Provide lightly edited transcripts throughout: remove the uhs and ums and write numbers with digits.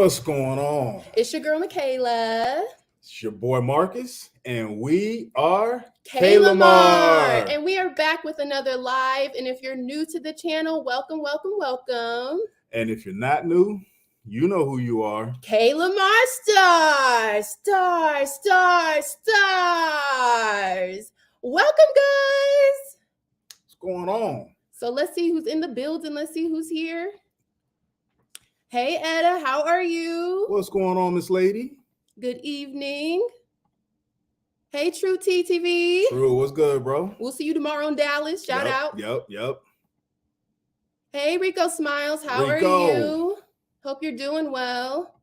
What's going on? It's your girl, Kayla. It's your boy, Marcus, and we are Kaylamar. And we are back with another live. And if you're new to the channel, welcome, welcome, welcome. And if you're not new, you know who you are. Kaylamar stars. Welcome, guys. What's going on? So let's see who's in the building. Let's see who's here. Hey, Etta, how are you? What's going on, Miss Lady? Good evening. Hey, True TTV. True, what's good, bro? We'll see you tomorrow in Dallas. Shout out. Yep. Hey, Rico Smiles, how are you? Hope you're doing well.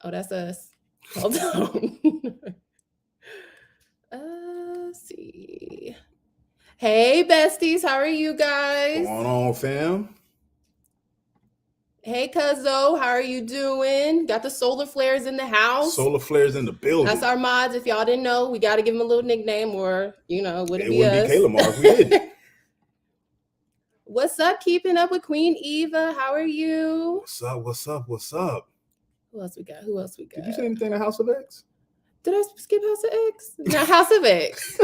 Oh, that's us. Hold on. Let's see. Hey, besties, how are you guys? What's going on, fam? Hey, Cuzzo, how are you doing? Got the solar flares in the house. Solar flares in the building. That's our mods. If y'all didn't know, we got to give them a little nickname, or, you know, it wouldn't be Kaylamar if we didn't. What's up? Keeping up with Queen Eva. How are you? What's up? Who else we got? Did you say anything to House of X? Did I skip House of X? No, House of X.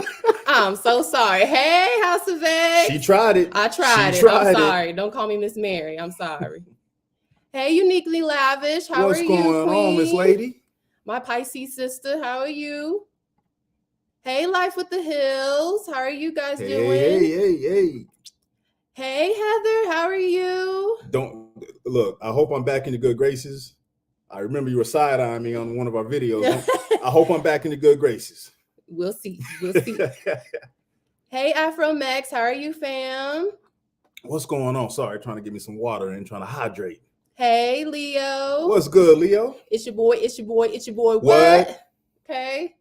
I'm so sorry. Hey, House of X. She tried it. I tried it. I'm sorry. Don't call me Miss Mary. I'm sorry. Hey, Uniquely Lavish. How are you, Queen? What's going on, Miss Lady? My Pisces sister. How are you? Hey, Life with the Hills. How are you guys doing? Hey. Hey, Heather. How are you? I hope I'm back in the good graces. I remember you were side-eyeing me on one of our videos. I hope I'm back in the good graces. We'll see. Hey, Afro Max. How are you, fam? What's going on? Sorry, trying to get me some water and trying to hydrate. Hey, Leo. What's good, Leo? It's your boy. What? Okay.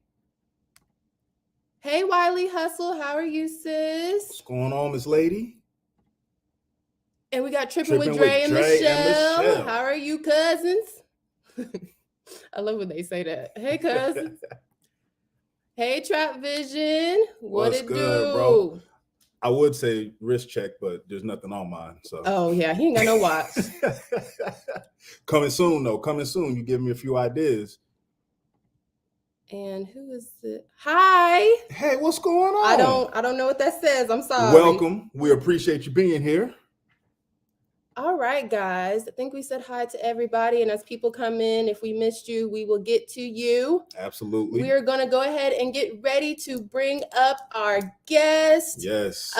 Hey, Wiley Hustle. How are you, sis? What's going on, Miss Lady? And we got Tripping with Dre and Michelle. How are you, cousins? I love when they say that. Hey, cousins. Hey, Trap Vision. What's it good, do? Bro? I would say wrist check, but there's nothing on mine. So. Oh, yeah. He ain't got no watch. Coming soon, though. Coming soon. You give me a few ideas. And who is it? Hi. Hey, what's going on? I don't know what that says. I'm sorry. Welcome. We appreciate you being here. All right, guys. I think we said hi to everybody. And as people come in, if we missed you, we will get to you. Absolutely. We are going to go ahead and get ready to bring up our guest. Yes.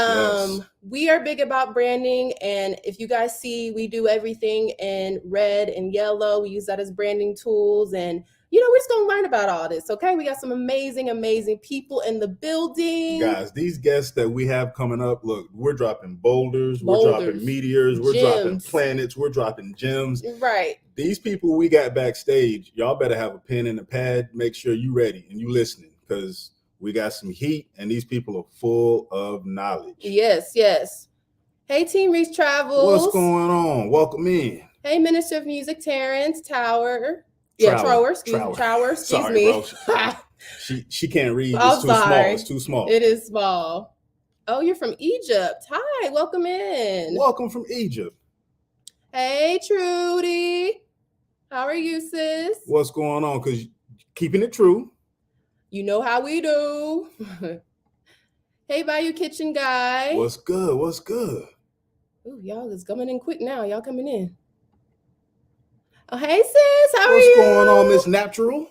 We are big about branding. And if you guys see, we do everything in red and yellow. We use that as branding tools. And we're just going to learn about all this, okay? We got some amazing people in the building. Guys, these guests that we have coming up, look, we're dropping boulders, we're dropping meteors, we're dropping planets, we're dropping gems. Right. These people we got backstage, y'all better have a pen and a pad. Make sure you ready and you listening, because we got some heat and these people are full of knowledge. Yes. Hey, Team Reach Travels. What's going on? Welcome in. Hey, Minister of Music, Terrence Trower. Excuse me. Bro. she can't read. It's too small. It's too small. It is small. Oh, you're from Egypt. Hi, welcome in. Welcome from Egypt. Hey, Trudy. How are you, sis? What's going on? Because keeping it true. You know how we do. Hey, Bayou Kitchen Guy. What's good? Ooh, y'all is coming in quick now. Y'all coming in. Oh, hey, sis. How are you? What's going on, Miss Natural?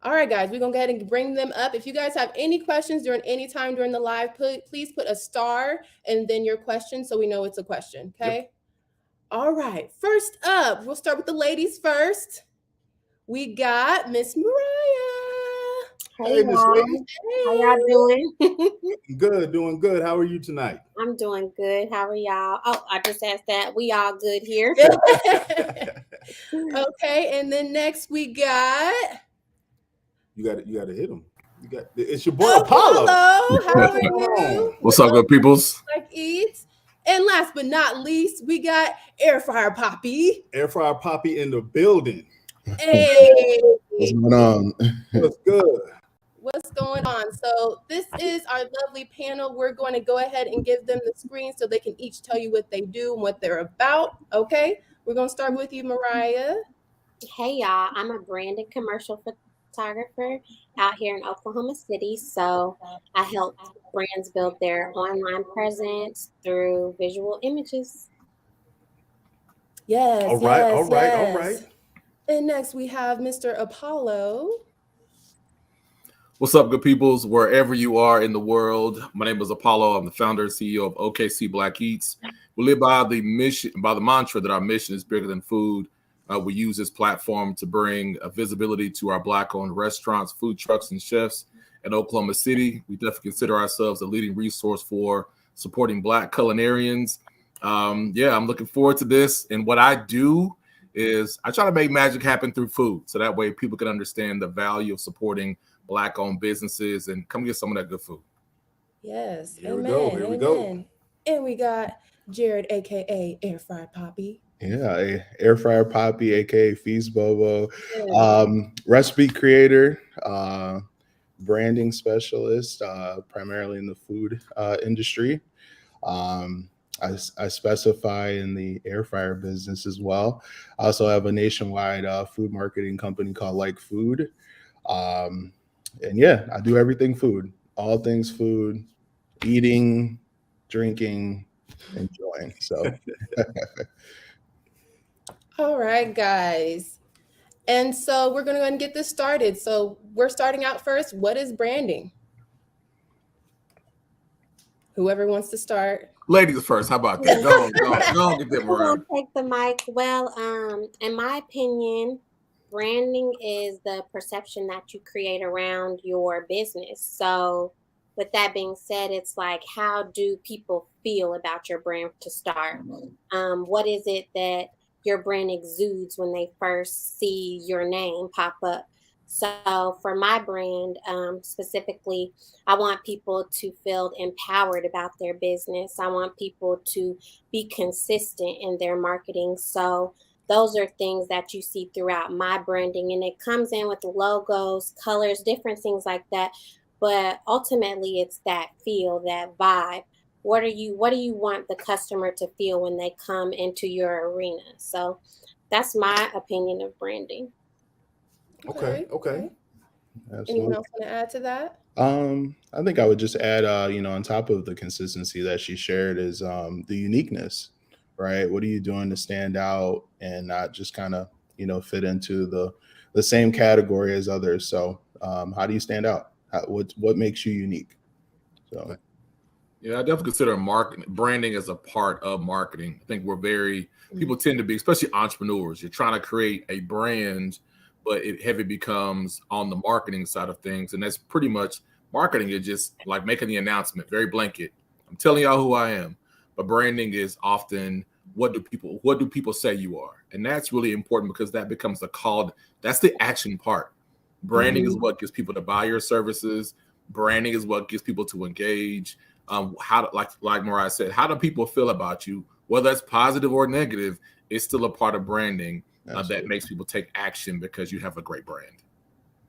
All right, guys. We're going to go ahead and bring them up. If you guys have any questions during any time during the live, please put a star and then your question so we know it's a question, okay? Yep. All right. First up, we'll start with the ladies first. We got Miss Maryh. Hey, Miss Lady. How y'all doing? Good, doing good. How are you tonight? I'm doing good. How are y'all? Oh, I just asked that. We all good here. Okay, and then next we got. You got to hit him. It's your boy Apollo. How are you? What's up, good peoples? Black Eats. And last but not least, we got Air Fryer Poppy. Air Fryer Poppy in the building. Hey. What's going on? What's good? What's going on? So this is our lovely panel. We're going to go ahead and give them the screen so they can each tell you what they do and what they're about. Okay. We're going to start with you, Maryh. Hey y'all, I'm a brand and commercial photographer out here in Oklahoma City. So I help brands build their online presence through visual images. Yes, All right, yes, all right, all yes. right. And next we have Mr. Apollo. What's up, good peoples? Wherever you are in the world, my name is Apollo. I'm the founder and CEO of OKC Black Eats. We live by the mission, by the mantra that our mission is bigger than food. We use this platform to bring visibility to our Black-owned restaurants, food trucks, and chefs in Oklahoma City. We definitely consider ourselves a leading resource for supporting Black culinarians. Yeah, I'm looking forward to this. And what I do is I try to make magic happen through food, so that way people can understand the value of supporting Black-owned businesses and come get some of that good food. Yes, Here we amen, go, here we go. amen. And we got Jared, aka Air Fry Poppy. Yeah, air fryer Poppy, aka Feast Bobo, Yeah. recipe creator, branding specialist, primarily in the food industry. I specify in the air fryer business as well. I also have a nationwide food marketing company called Like Food. And yeah, I do everything food, all things food, eating, drinking, enjoying. So All right, guys. And so we're going to go ahead and get this started. So we're starting out first. What is branding? Whoever wants to start. Ladies first, how about that? Go on, get that, I'm Maryh. gonna take the mic. Well, in my opinion, branding is the perception that you create around your business. So, with that being said, it's like, how do people feel about your brand to start? What is it that your brand exudes when they first see your name pop up? So, for my brand specifically, I want people to feel empowered about their business. I want people to be consistent in their marketing. So those are things that you see throughout my branding, and it comes in with logos, colors, different things like that. But ultimately it's that feel, that vibe. What do you want the customer to feel when they come into your arena? So that's my opinion of branding. Okay. absolutely. Anyone else want to add to that? I think I would just add, on top of the consistency that she shared is the uniqueness, right? What are you doing to stand out and not just kind of, fit into the same category as others? So how do you stand out? What makes you unique? So Yeah, I definitely consider branding as a part of marketing. I think people tend to be, especially entrepreneurs, you're trying to create a brand, but it heavy becomes on the marketing side of things. And that's pretty much marketing is just like making the announcement, very blanket. I'm telling y'all who I am. But branding is often what do people say you are? And that's really important because that becomes that's the action part. Branding is what gets people to buy your services. Branding is what gets people to engage. Like Maryh said, how do people feel about you? Whether it's positive or negative, it's still a part of branding that makes people take action because you have a great brand.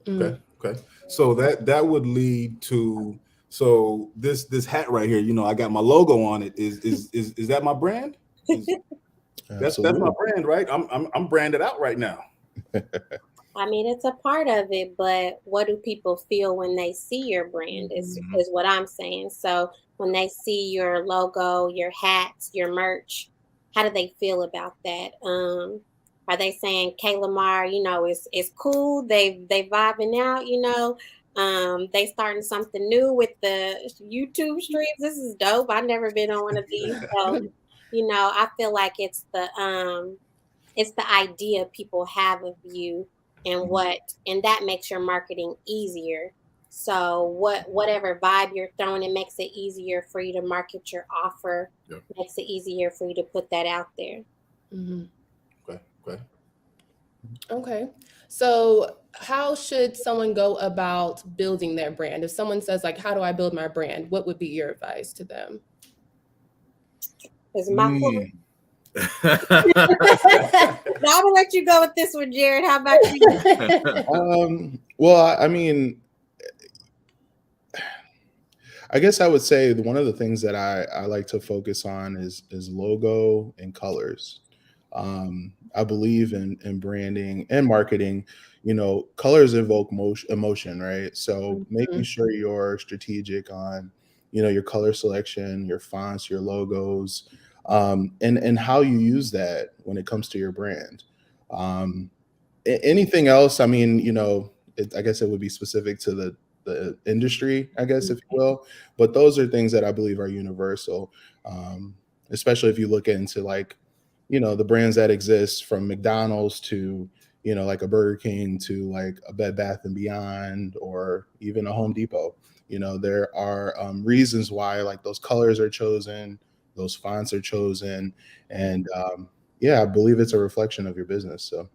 Okay. So that would lead to this hat right here. I got my logo on it. Is that my brand? That's my brand, right? I'm branded out right now. I mean, it's a part of it, but what do people feel when they see your brand is what I'm saying. So when they see your logo, your hats, your merch, how do they feel about that? Are they saying Kaylamar, it's cool, they vibing out, they starting something new with the YouTube streams. This is dope. I've never been on one of these. So, I feel like it's the idea people have of you and that makes your marketing easier. So whatever vibe you're throwing, it makes it easier for you to market your offer. Yep. Makes it easier for you to put that out there. Okay. So how should someone go about building their brand? If someone says, like, how do I build my brand? What would be your advice to them? Is my Now I'm gonna let you go with this one, Jared. How about you? Well, I mean, I guess I would say one of the things that I like to focus on is logo and colors. I believe in branding and marketing. Colors evoke emotion, right? So making sure you're strategic on, your color selection, your fonts, your logos, and how you use that when it comes to your brand. Anything else? I mean, I guess it would be specific to the industry, I guess, if you will. But those are things that I believe are universal, especially if you look into like, the brands that exist from McDonald's to, like a Burger King to like a Bed Bath and Beyond or even a Home Depot. There are reasons why like those colors are chosen, those fonts are chosen, and yeah, I believe it's a reflection of your business. So.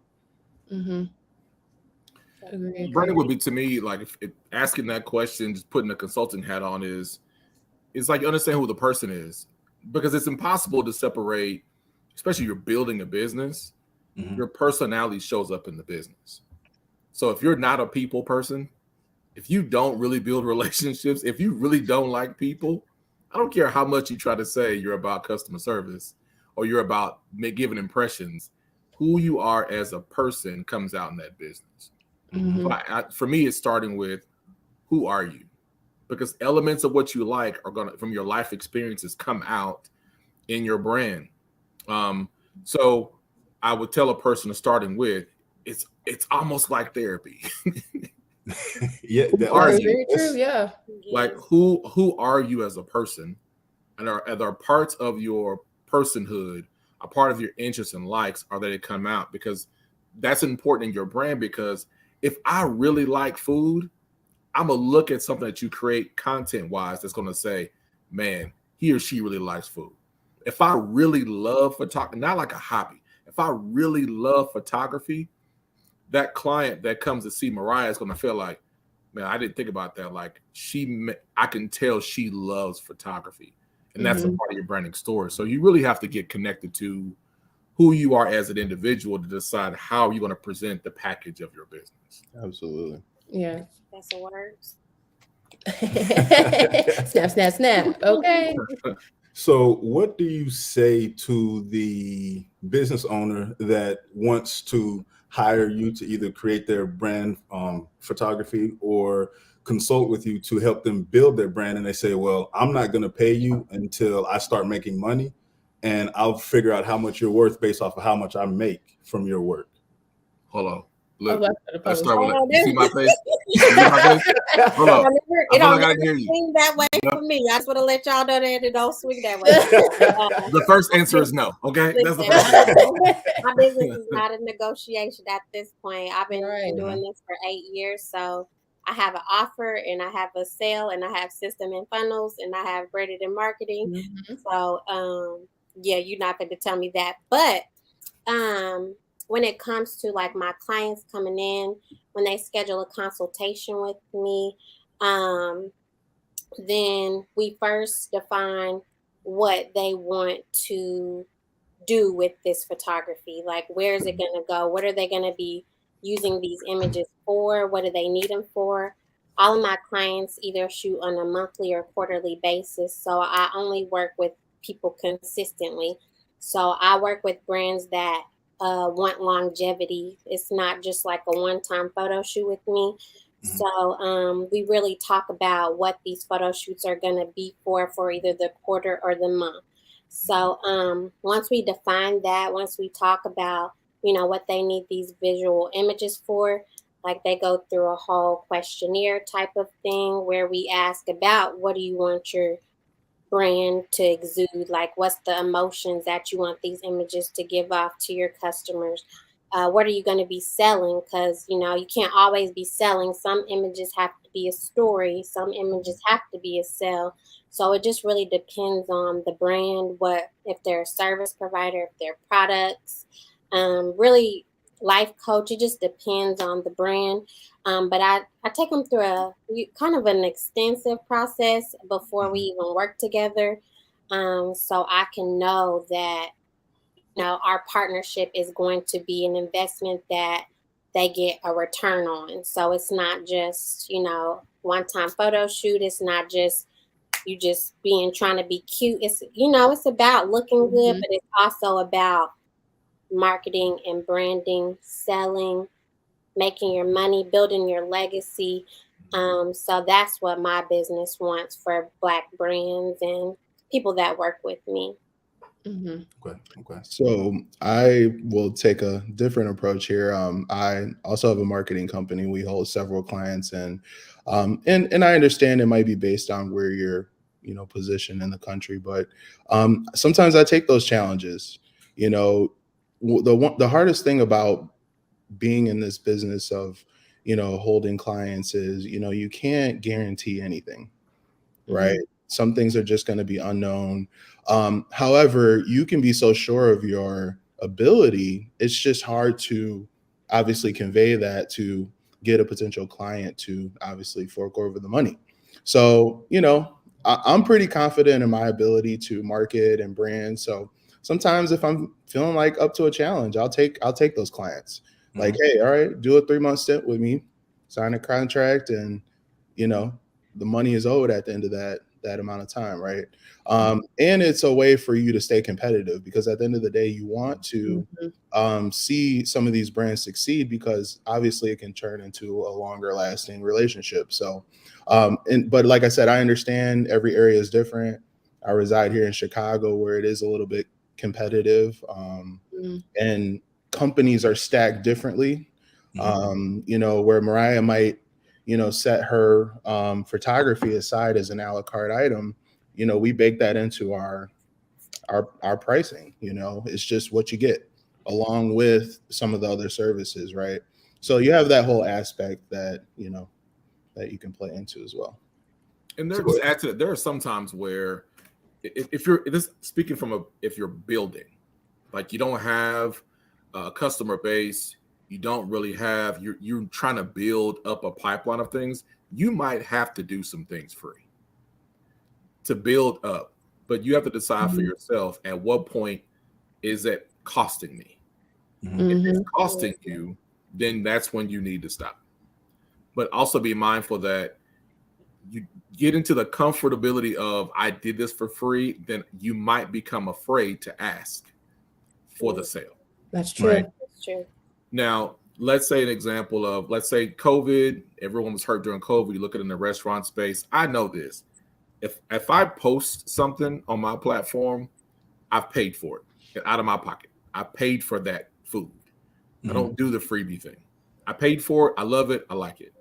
Branding would be, to me, like if asking that question, just putting a consulting hat on is like you understand who the person is, because it's impossible to separate, especially you're building a business, your personality shows up in the business. So if you're not a people person, if you don't really build relationships, if you really don't like people, I don't care how much you try to say you're about customer service or you're about giving impressions, who you are as a person comes out in that business. For me, it's starting with who are you? Because elements of what you like are going to, from your life experiences, come out in your brand. So I would tell a person to starting with, it's almost like therapy. Yeah, very true. Yeah. Like who are you as a person, and are parts of your personhood, a part of your interests and likes, are that it come out, because that's important in your brand. Because if I really like food, I'm gonna look at something that you create content wise that's gonna say, man, he or she really likes food. If I really love photography, not like a hobby, if I really love photography, that client that comes to see Maryh is gonna feel like, man, I didn't think about that. Like I can tell she loves photography, and that's a part of your branding story. So you really have to get connected to who you are as an individual to decide how you're going to present the package of your business. Absolutely. Yeah. That's the words. Snap, snap, snap. Okay. So what do you say to the business owner that wants to hire you to either create their brand photography or consult with you to help them build their brand, and they say, well, I'm not going to pay you until I start making money, and I'll figure out how much you're worth based off of how much I make from your work? Hold on. Look, let's start with it. You see my face? You see my face? Hold on. It don't swing that way for me. I just want to let y'all know that it don't swing that way. The first answer is no. Okay, that's the first answer. My business is not a negotiation at this point. I've been doing this for 8 years, so I have an offer, and I have a sale, and I have system and funnels, and I have branded and marketing. So, yeah, you're not going to tell me that, but when it comes to like my clients coming in, when they schedule a consultation with me, then we first define what they want to do with this photography. Like, where is it going to go? What are they going to be using these images for? What do they need them for? All of my clients either shoot on a monthly or quarterly basis. So I only work with people consistently. So I work with brands that want longevity. It's not just like a one-time photo shoot with me. So we really talk about what these photo shoots are going to be for either the quarter or the month. So once we define that, once we talk about, what they need these visual images for, like they go through a whole questionnaire type of thing where we ask about, what do you want your brand to exude? Like, what's the emotions that you want these images to give off to your customers? What are you going to be selling? Because, you can't always be selling. Some images have to be a story. Some images have to be a sell. So it just really depends on the brand, if they're a service provider, if they're products, really life coach. It just depends on the brand. But I take them through a kind of an extensive process before we even work together. So I can know that, our partnership is going to be an investment that they get a return on. So it's not just, one-time photo shoot. It's not just you just trying to be cute. It's, it's about looking good, but it's also about marketing and branding, selling, making your money, building your legacy. So that's what my business wants for Black brands and people that work with me. Okay. So I will take a different approach here. I also have a marketing company. We hold several clients, and I understand it might be based on where you're, positioned in the country, but sometimes I take those challenges. The hardest thing about being in this business of, holding clients is, you can't guarantee anything, right? Some things are just going to be unknown. However, you can be so sure of your ability. It's just hard to obviously convey that to get a potential client to obviously fork over the money. So, I'm pretty confident in my ability to market and brand. So sometimes if I'm feeling like up to a challenge, I'll take those clients. Like, hey, all right, do a 3-month stint with me, sign a contract, and the money is owed at the end of that amount of time, right? And it's a way for you to stay competitive, because at the end of the day, you want to see some of these brands succeed, because obviously it can turn into a longer lasting relationship. So, but like I said, I understand every area is different. I reside here in Chicago, where it is a little bit competitive, and companies are stacked differently. Where Maryh might, set her photography aside as an a la carte item, we bake that into our pricing. It's just what you get along with some of the other services, right? So you have that whole aspect that that you can play into as well. And there, just add to that, there are some times where if you're if you're building, like you don't have a customer base, you don't really have, you're trying to build up a pipeline of things, you might have to do some things free to build up, but you have to decide for yourself, at what point is it costing me? If it's costing you, then that's when you need to stop. But also be mindful that you get into the comfortability of, I did this for free, then you might become afraid to ask for the sale. That's true. Right? That's true. Now, let's say an example of, let's say COVID, everyone was hurt during COVID. You look at it in the restaurant space. I know this. If I post something on my platform, I've paid for it out of my pocket. I paid for that food. I don't do the freebie thing. I paid for it. I love it. I like it.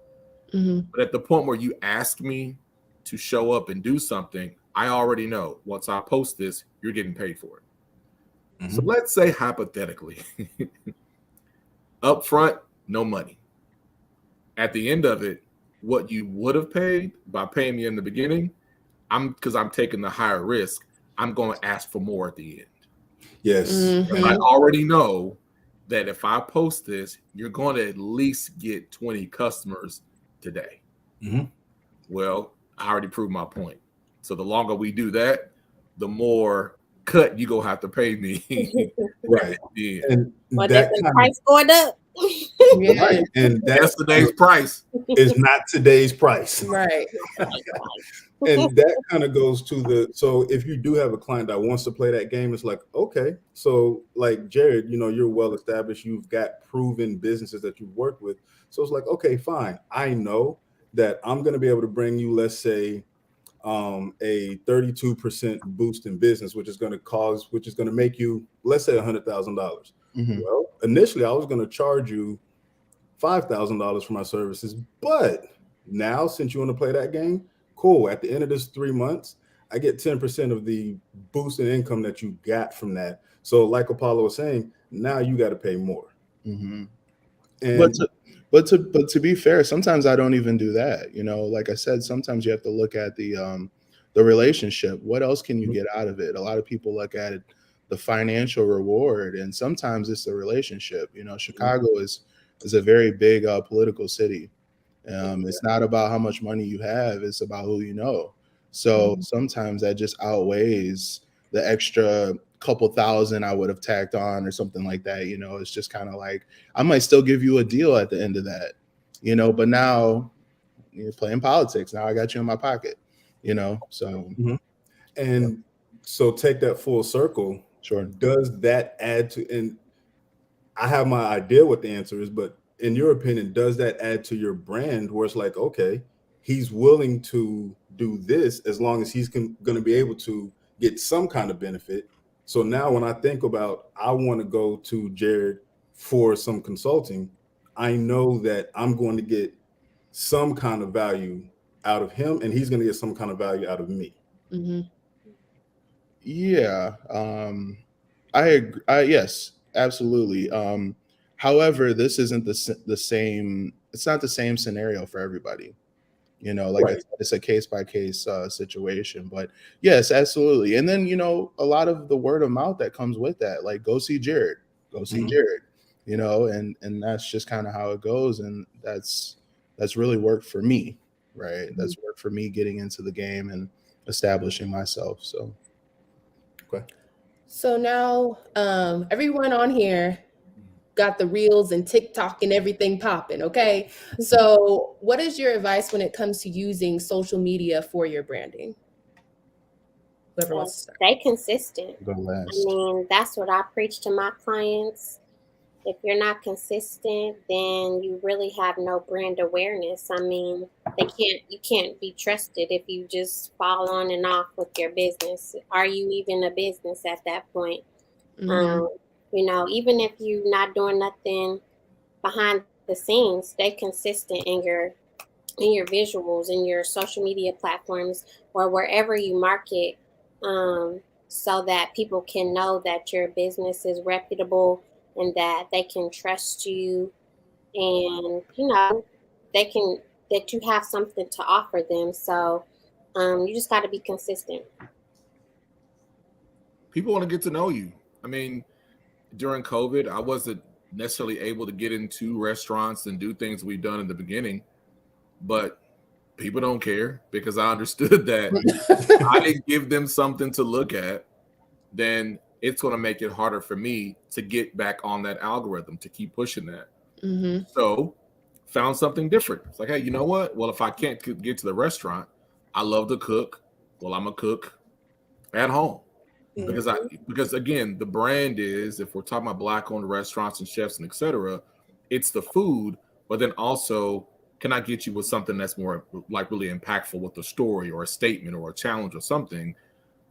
But at the point where you ask me to show up and do something, I already know once I post this, you're getting paid for it. So let's say hypothetically, up front, no money. At the end of it, what you would have paid by paying me in the beginning, because I'm taking the higher risk, I'm going to ask for more at the end. Yes. I already know that if I post this, you're going to at least get 20 customers today. Well, I already proved my point. So the longer we do that, the more cut you gonna have to pay me. Right. Yeah. And Well, that the price going up. right. And that's yesterday's price is not today's price. Right. And that kind of goes to so if you do have a client that wants to play that game, it's like, okay, so like Jared, you're well established, you've got proven businesses that you've worked with. So it's like, okay, fine. I know that I'm going to be able to bring you, let's say, a 32% boost in business, which is going to make you, let's say, $100,000. Well, initially I was going to charge you $5,000 for my services, but now since you want to play that game, cool. At the end of this 3 months, I get 10% of the boost in income that you got from that. So like Apollo was saying, now you got to pay more. And But to be fair, sometimes I don't even do that. Like I said, sometimes you have to look at the relationship. What else can you get out of it? A lot of people look at it, the financial reward, and sometimes it's the relationship. Chicago is a very big political city. It's not about how much money you have; it's about who you know. So sometimes that just outweighs the extra couple thousand I would have tacked on or something like that. It's just kind of like, I might still give you a deal at the end of that, but now you're playing politics. Now I got you in my pocket, so. And so take that full circle. Sure. Does that add to, and I have my idea what the answer is, but in your opinion, does that add to your brand where it's like, okay, he's willing to do this as long as he's going to be able to get some kind of benefit. So now when I think about, I want to go to Jared for some consulting, I know that I'm going to get some kind of value out of him and he's going to get some kind of value out of me. Mm-hmm. Yeah. I agree. Yes, absolutely. However, this isn't the same. It's not the same scenario for everybody. You know, like Right. it's a case by case situation. But yes, absolutely. And then, you know, a lot of the word of mouth that comes with that, like go see Jared, go see Jared, you know, and that's just kind of how it goes. And that's really worked for me, right? That's worked for me getting into the game and establishing myself. So Okay. So now everyone on here got the reels and TikTok and everything popping, okay? So what is your advice when it comes to using social media for your branding? Whoever wants to start. Stay consistent. go I last. mean, that's what I preach to my clients. If you're not consistent, then you really have no brand awareness. I mean, you can't be trusted if you just fall on and off with your business. Are you even a business at that point? Mhm. You know, even if you're not doing nothing behind the scenes, stay consistent in your visuals, in your social media platforms, or wherever you market, so that people can know that your business is reputable and that they can trust you, and you know that you have something to offer them. So you just got to be consistent. People want to get to know you. I mean, during COVID, I wasn't necessarily able to get into restaurants and do things we've done in the beginning, but people don't care because I understood that if I didn't give them something to look at, then it's going to make it harder for me to get back on that algorithm, to keep pushing that. Mhm. So found something different. It's like, hey, you know what? Well, if I can't get to the restaurant, I love to cook. Well, I'm a cook at home. Because again, the brand is, if we're talking about Black-owned restaurants and chefs and etc., it's the food, but then also, can I get you with something that's more like really impactful with a story or a statement or a challenge or something?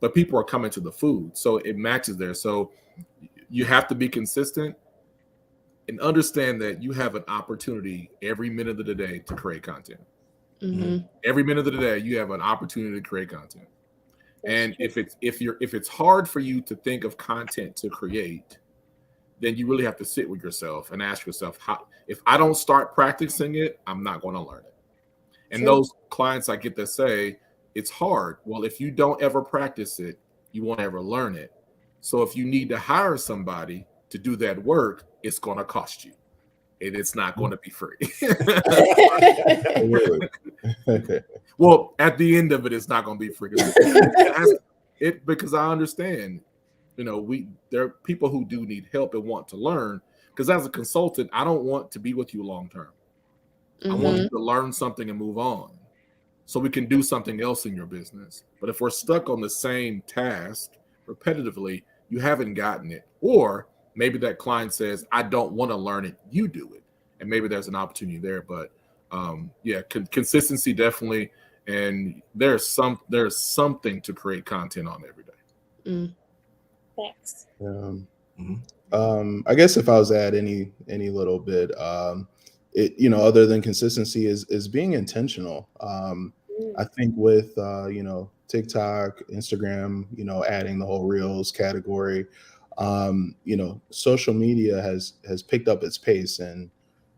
But people are coming to the food, so it matches there. So you have to be consistent and understand that you have an opportunity every minute of the day to create content. Mhm. Every minute of the day, you have an opportunity to create content. And if it's hard for you to think of content to create, then you really have to sit with yourself and ask yourself, how, if I don't start practicing it, I'm not going to learn it. And those clients I get that say it's hard. Well, if you don't ever practice it, you won't ever learn it. So if you need to hire somebody to do that work, it's going to cost you. And it's not going to be free. Well, at the end of it, it's not going to be free. Because I understand, you know, there are people who do need help and want to learn. Because as a consultant, I don't want to be with you long term. I want you to learn something and move on, so we can do something else in your business. But if we're stuck on the same task repetitively, you haven't gotten it. Or maybe that client says, I don't want to learn it, you do it. And maybe there's an opportunity there. But yeah, consistency definitely. And there's something to create content on every day. Thanks. I guess if I was to add any little bit, it, you know, other than consistency is being intentional. I think with you know, TikTok, Instagram, you know, adding the whole reels category, you know, social media has picked up its pace and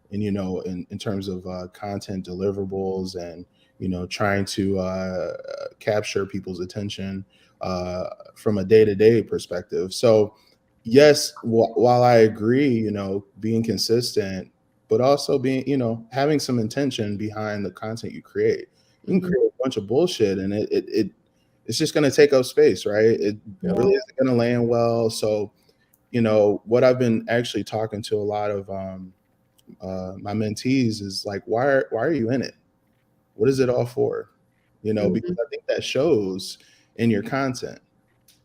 you know, in terms of content deliverables and you know, trying to capture people's attention from a day-to-day perspective. So yes, while I agree, you know, being consistent, but also being, you know, having some intention behind the content you create. You can create a bunch of bullshit and it's just going to take up space, right? It really isn't going to land well. So, you know, what I've been actually talking to a lot of my mentees is like, why are you in it? What is it all for? You know, because I think that shows in your content.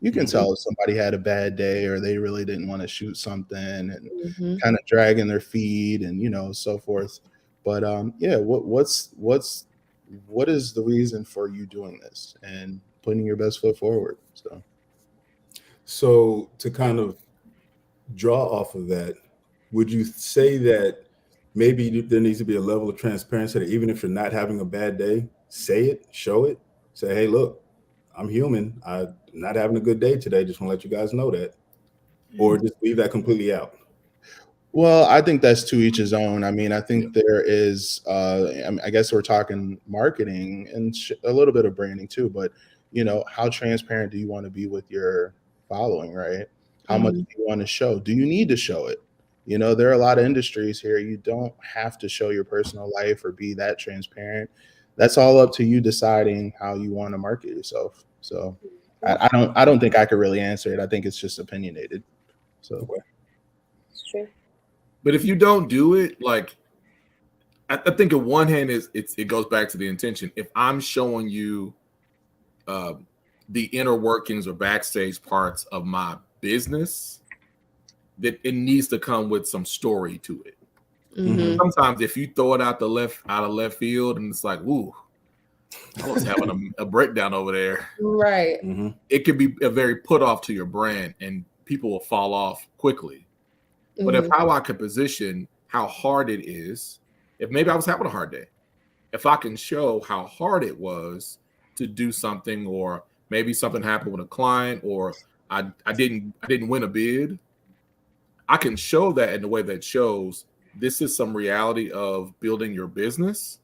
You can tell if somebody had a bad day or they really didn't want to shoot something and Mhm. kind of dragging their feet and, you know, so forth. But yeah, what is the reason for you doing this and putting your best foot forward? So to kind of draw off of that, would you say that maybe there needs to be a level of transparency that even if you're not having a bad day, say it, show it, say, hey, look, I'm human. I'm not having a good day today. Just want to let you guys know that. Or just leave that completely out? Well, I think that's to each his own. I mean, I think there is, I guess we're talking marketing and a little bit of branding too, but you know, how transparent do you want to be with your following, right? How much do you want to show? Do you need to show it? You know, there are a lot of industries here. You don't have to show your personal life or be that transparent. That's all up to you deciding how you want to market yourself. So I don't think I could really answer it. I think it's just opinionated. So It's true. But if you don't do it, like I think on one hand it goes back to the intention. If I'm showing you the inner workings or backstage parts of my business, that it needs to come with some story to it. Mhm. Sometimes if you throw it out of left field and it's like, ooh, I was having a breakdown over there. Right. It could be a very put off to your brand and people will fall off quickly. But if how I could position how hard it is, if maybe I was having a hard day, if I can show how hard it was to do something, or maybe something happened with a client, or I didn't win a bid, I can show that in a way that shows this is some reality of building your business,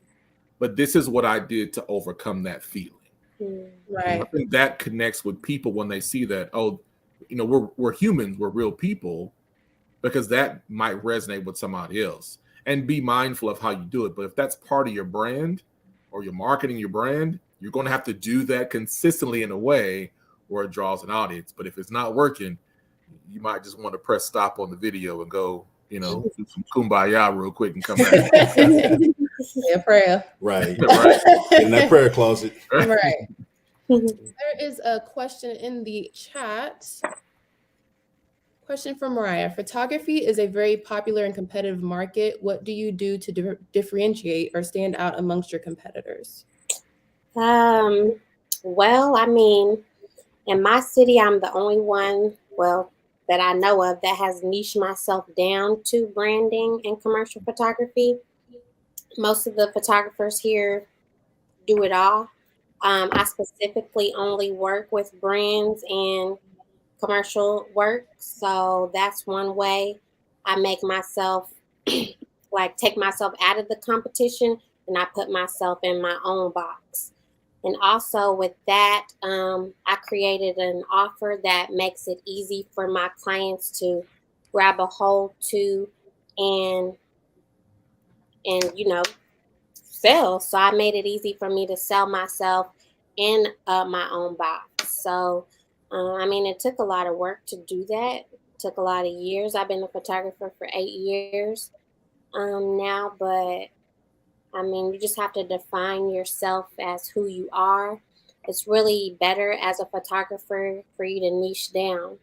but this is what I did to overcome that feeling. Right. I think that connects with people when they see that, oh, you know, we're humans, we're real people, because that might resonate with somebody else. And be mindful of how you do it. But if that's part of your brand or you're marketing your brand, you're going to have to do that consistently in a way where it draws an audience. But if it's not working, you might just want to press stop on the video and go, you know, do some kumbaya real quick and come back. Yeah, prayer. Right. Right. In that prayer closet. Right. There is a question in the chat. Question from Maryh. Photography is a very popular and competitive market. What do you do to differentiate or stand out amongst your competitors? Well, I mean, in my city, I'm the only one, well, that I know of that has niched myself down to branding and commercial photography. Most of the photographers here do it all. I specifically only work with brands and commercial work. So that's one way I make myself like take myself out of the competition and I put myself in my own box. And also with that, I created an offer that makes it easy for my clients to grab a hold to and you know sell. So I made it easy for me to sell myself in my own box. So I mean, it took a lot of work to do that. It took a lot of years. I've been a photographer for 8 years now, but I mean, you just have to define yourself as who you are. It's really better as a photographer for you to niche down.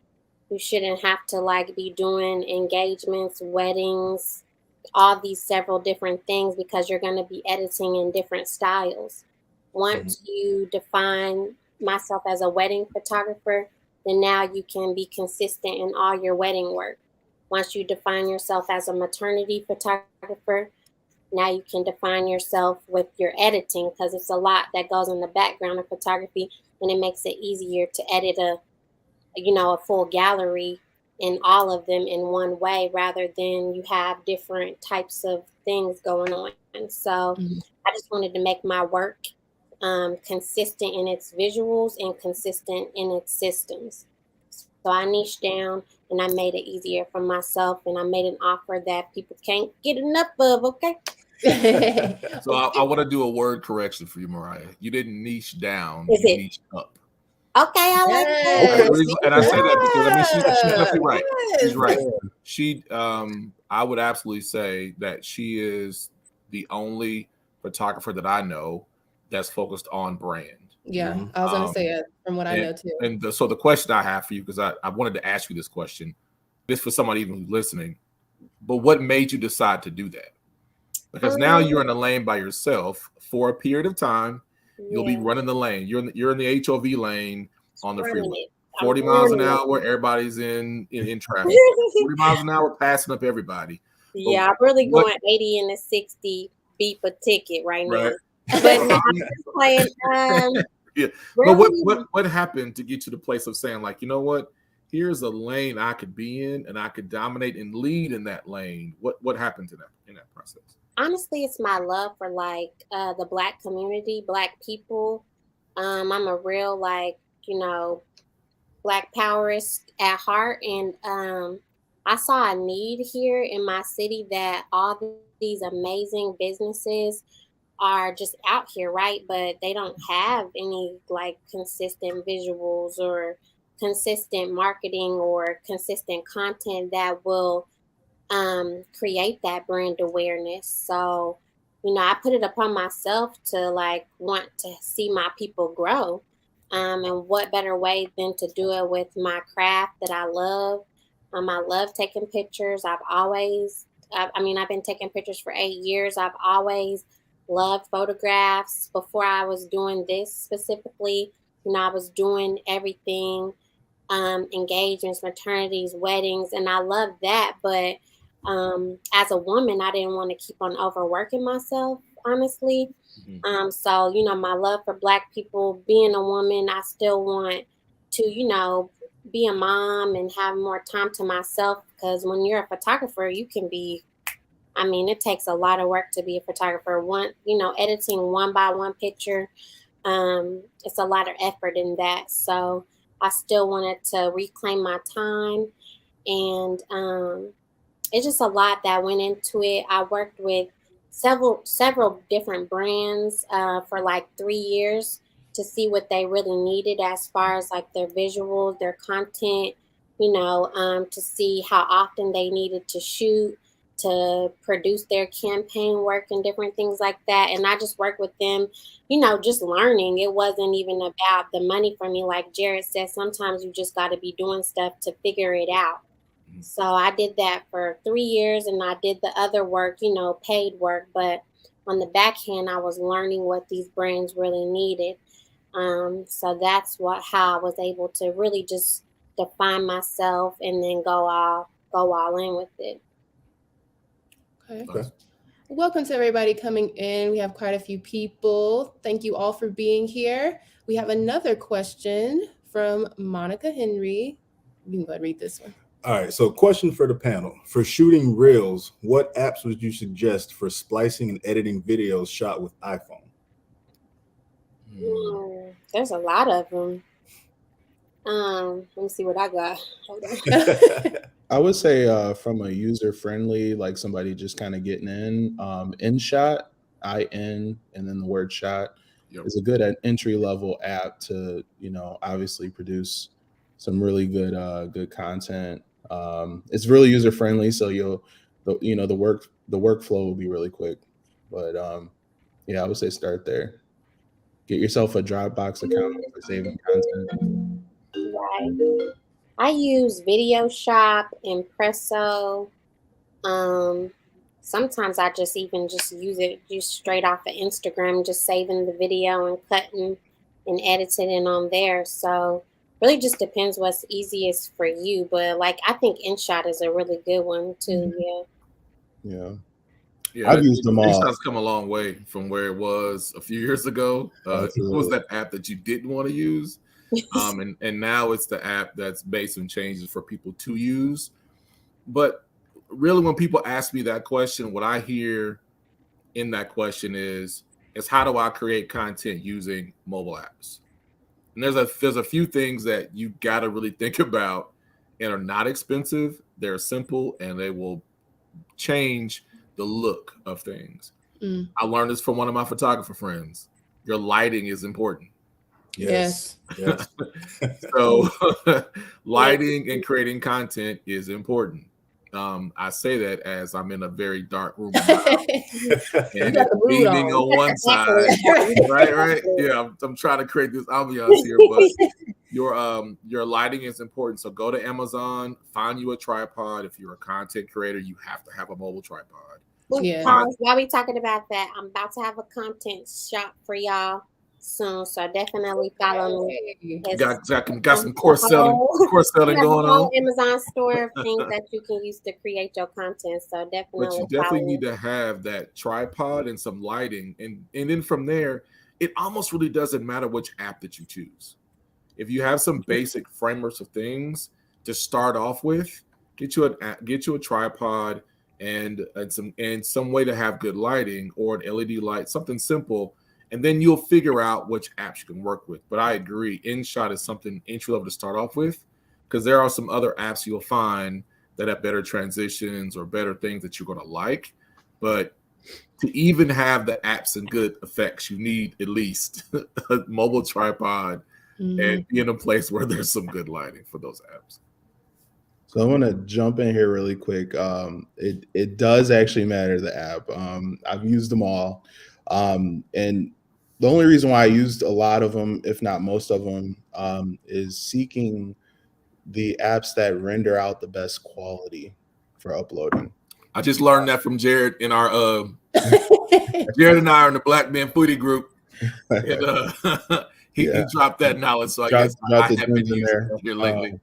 You shouldn't have to like be doing engagements, weddings, all these several different things because you're going to be editing in different styles. Once you define myself as a wedding photographer, then now you can be consistent in all your wedding work. Once you define yourself as a maternity photographer, now you can define yourself with your editing because it's a lot that goes in the background of photography, and it makes it easier to edit a full gallery in all of them in one way rather than you have different types of things going on. And so I just wanted to make my work consistent in its visuals and consistent in its systems. So I niched down and I made it easier for myself, and I made an offer that people can't get enough of, okay? So I want to do a word correction for you, Maryh. You didn't niche down, Is you it? niched up. Okay, I like that. Yes. And I say that because I mean she's definitely right. She's Yes. right. She I would absolutely say that she is the only photographer that I know that's focused on brand. Yeah, I was gonna say it from what I know too. And so the question I have for you, because I wanted to ask you this question, this for somebody even who's listening, but what made you decide to do that? Because now you're in a lane by yourself for a period of time. You'll be running the lane. You're in the HOV lane on the freeway. 40 miles an hour. Everybody's in traffic. 40 miles an hour, passing up everybody. Yeah, I'm really going 80 and a 60 beep a ticket right now. But no, I'm just playing. Yeah. Really, but what happened to get to the place of saying, like, you know what? Here's a lane I could be in, and I could dominate and lead in that lane. What happened to that in that process? Honestly, it's my love for like the Black community, Black people. I'm a real Black powerist at heart, and I saw a need here in my city that all these amazing businesses are just out here, right? But they don't have any like consistent visuals or consistent marketing or consistent content that will create that brand awareness. So, I put it upon myself to like want to see my people grow. And what better way than to do it with my craft that I love. I love taking pictures. I've been taking pictures for 8 years. I've always loved photographs. Before I was doing this specifically, I was doing everything, engagements, maternities, weddings, and I love that. But as a woman, I didn't want to keep on overworking myself, honestly. So, my love for Black people, being a woman, I still want to, be a mom and have more time to myself, because when you're a photographer, you can be, it takes a lot of work to be a photographer. Editing one by one picture, it's a lot of effort in that. So I still wanted to reclaim my time, and it's just a lot that went into it. I worked with several different brands for like 3 years to see what they really needed as far as like their visuals, their content, to see how often they needed to shoot, to produce their campaign work and different things like that. And I just worked with them, just learning. It wasn't even about the money for me. Like Jared said, sometimes you just got to be doing stuff to figure it out. So I did that for 3 years, and I did the other work, paid work. But on the back end, I was learning what these brands really needed. So that's how I was able to really just define myself and then go all in with it. Okay. Welcome to everybody coming in. We have quite a few people. Thank you all for being here. We have another question from Monica Henry. You can go ahead and read this one. All right. So question for the panel. For shooting reels, what apps would you suggest for splicing and editing videos shot with iPhone? There's a lot of them. Let me see what I got. Hold on. I would say from a user-friendly, like somebody just kind of getting in, InShot, and then the word shot is a good entry-level app to, obviously produce some really good content. It's really user-friendly, so the workflow will be really quick. But I would say start there. Get yourself a Dropbox account for saving content. Right. I use Video Shop, Impresso. Sometimes I just use it just straight off of Instagram, just saving the video and cutting and editing it on there. So really just depends what's easiest for you. But like, I think InShot is a really good one too. Yeah. Yeah, I've used them all. InShot's come a long way from where it was a few years ago. It was that app that you didn't want to use. And now it's the app that's based on changes for people to use. But really, when people ask me that question, what I hear in that question is how do I create content using mobile apps? And there's a few things that you got to really think about and are not expensive. They're simple, and they will change the look of things. I learned this from one of my photographer friends. Your lighting is important. Yes. So lighting and creating content is important. I say that as I'm in a very dark room and it's the mood beaming on one side. Right. Yeah, I'm trying to create this ambiance here, but your lighting is important. So go to Amazon, find you a tripod. If you're a content creator, you have to have a mobile tripod. Yeah. Pause. While we talking about that, I'm about to have a content shop for y'all soon, so definitely follow me. Got some course selling going on. Amazon store of things that you can use to create your content. So definitely, but you definitely need to have that tripod and some lighting, and then from there, it almost really doesn't matter which app that you choose. If you have some basic frameworks of things to start off with, get you a tripod and some way to have good lighting or an LED light, something simple. And then you'll figure out which apps you can work with. But I agree, InShot is something entry level to start off with, because there are some other apps you'll find that have better transitions or better things that you're going to like. But to even have the apps and good effects, you need at least a mobile tripod and be in a place where there's some good lighting for those apps. So I want to jump in here really quick. It does actually matter, the app. I've used them all. And the only reason why I used a lot of them, if not most of them, is seeking the apps that render out the best quality for uploading. I just learned that from Jared in our Jared and I are in the Black Men Foodie group. And, he dropped that knowledge, so I guess I have been using it here lately.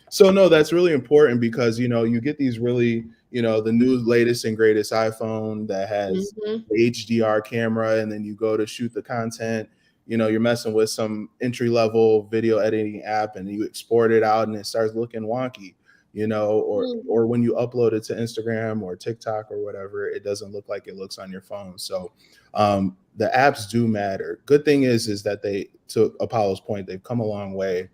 So no, that's really important, because you get these really the new latest and greatest iPhone that has the HDR camera, and then you go to shoot the content, you're messing with some entry-level video editing app, and you export it out and it starts looking wonky, or when you upload it to Instagram or TikTok or whatever, it doesn't look like it looks on your phone. So the apps do matter. Good thing is that to Apollo's point, they've come a long way.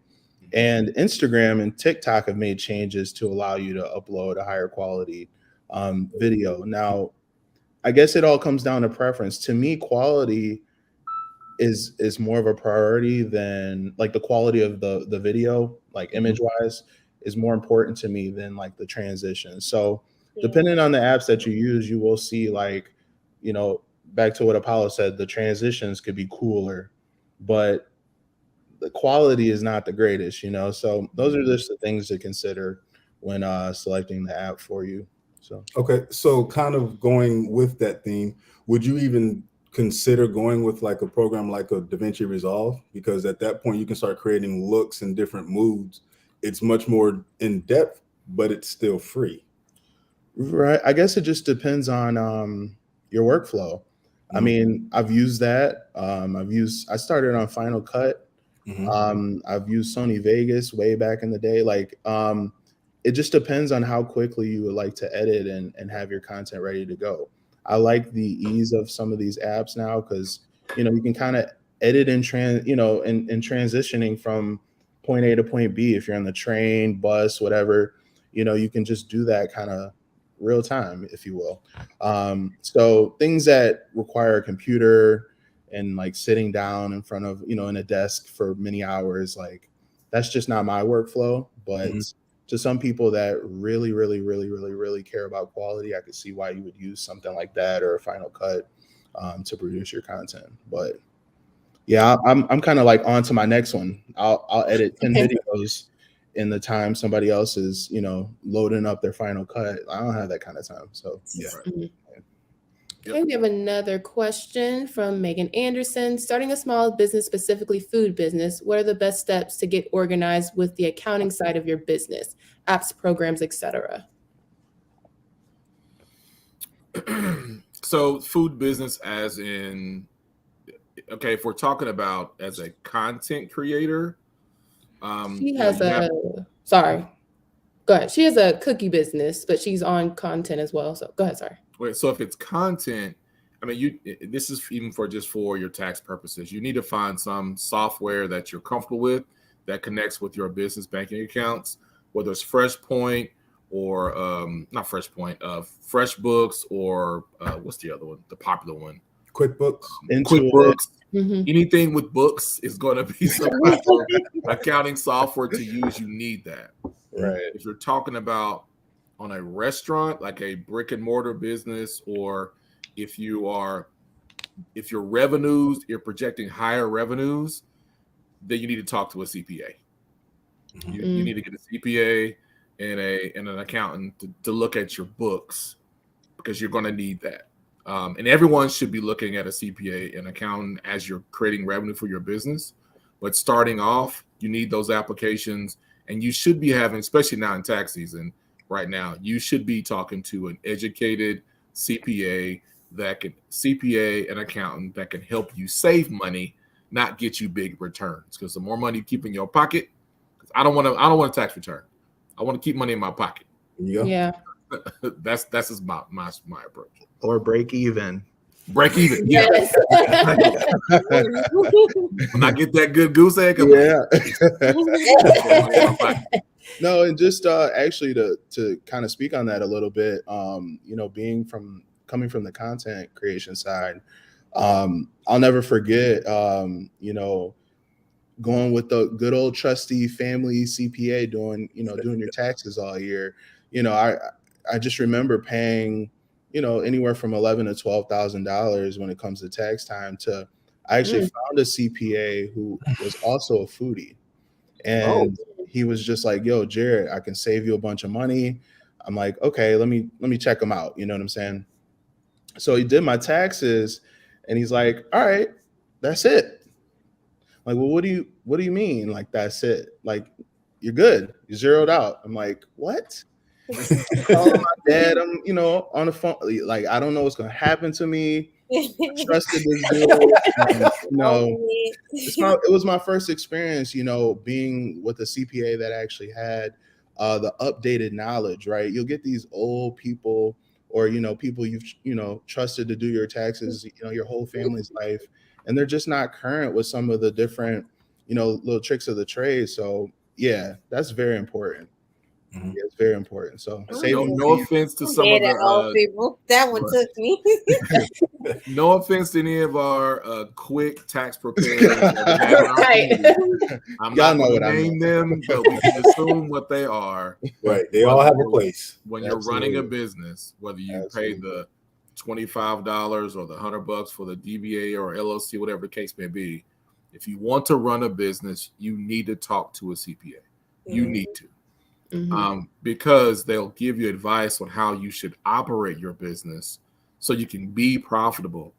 And Instagram and TikTok have made changes to allow you to upload a higher quality video. Now, I guess it all comes down to preference. To me, quality is more of a priority than like the quality of the video, like image wise, is more important to me than like the transition. So depending on the apps that you use, you will see, like, back to what Apollo said, the transitions could be cooler, but the quality is not the greatest, so those are just the things to consider when selecting the app for you. So okay, so kind of going with that theme, would you even consider going with like a program like a DaVinci Resolve? Because at that point you can start creating looks and different moods. It's much more in depth, but it's still free, right? I guess it just depends on your workflow. I mean, I've used that. I started on Final Cut. I've used Sony Vegas way back in the day. Like, it just depends on how quickly you would like to edit and have your content ready to go. I like the ease of some of these apps now, because you can kind of edit and transitioning from point A to point B. If you're on the train, bus, whatever, you can just do that kind of real time, if you will. So things that require a computer and like sitting down in front of, in a desk for many hours, like that's just not my workflow. But to some people that really, really, really, really, really care about quality, I could see why you would use something like that or a Final Cut to produce your content. But yeah, I'm kind of like on to my next one. I'll edit 10 videos in the time somebody else is, loading up their Final Cut. I don't have that kind of time. So yeah. Okay, we have another question from Megan Anderson. Starting a small business, specifically food business, what are the best steps to get organized with the accounting side of your business, apps, programs, etc.? So food business as in, okay, if we're talking about as a content creator, she has sorry. Go ahead. She has a cookie business, but she's on content as well. So go ahead. Sorry. Wait, so if it's content, I mean, this is even for your tax purposes. You need to find some software that you're comfortable with that connects with your business banking accounts, whether it's FreshPoint or not FreshPoint, FreshBooks or what's the other one? The popular one, QuickBooks. QuickBooks. Anything with books is going to be some type of accounting software to use. You need that. Right. If you're talking about on a restaurant, like a brick and mortar business, or if your revenues, you're projecting higher revenues, then you need to talk to a CPA. You need to get a CPA and an accountant to look at your books, because you're going to need that. And everyone should be looking at a CPA and accountant as you're creating revenue for your business. But starting off, you need those applications, and you should be having, especially now in tax season right now, you should be talking to an educated CPA and accountant that can help you save money, not get you big returns. Because the more money you keep in your pocket, I don't want a tax return. I want to keep money in my pocket. Yeah. That's just my approach. Or break even. Break even. Yes. When I get that good goose egg, No, and just actually to kind of speak on that a little bit, coming from the content creation side, I'll never forget, going with the good old trusty family CPA doing your taxes all year. I just remember paying, anywhere from $11,000 to $12,000 when it comes to tax time. I actually found a CPA who was also a foodie, and he was just like, "Yo, Jared, I can save you a bunch of money." I'm like, "Okay, let me check him out." You know what I'm saying? So he did my taxes, and he's like, "All right, that's it." Like, well, what do you mean? Like, that's it? Like, you're good. You're zeroed out. I'm like, what? Calling my dad, I'm, on the phone. Like, I don't know what's gonna happen to me. I trusted this dude. It was my first experience, being with a CPA that actually had the updated knowledge, right? You'll get these old people, or people you've trusted to do your taxes, your whole family's life, and they're just not current with some of the different little tricks of the trade. So yeah, that's very important. Yeah, it's very important. So no offense to some of the old people. That one took me. No offense to any of our quick tax preparers. I'm not going to name them, but we can assume what they are. Right. They all have a place. When you're running a business, whether you pay the $25 or the $100 for the DBA or LLC, whatever the case may be, if you want to run a business, you need to talk to a CPA. You need to. Because they'll give you advice on how you should operate your business so you can be profitable.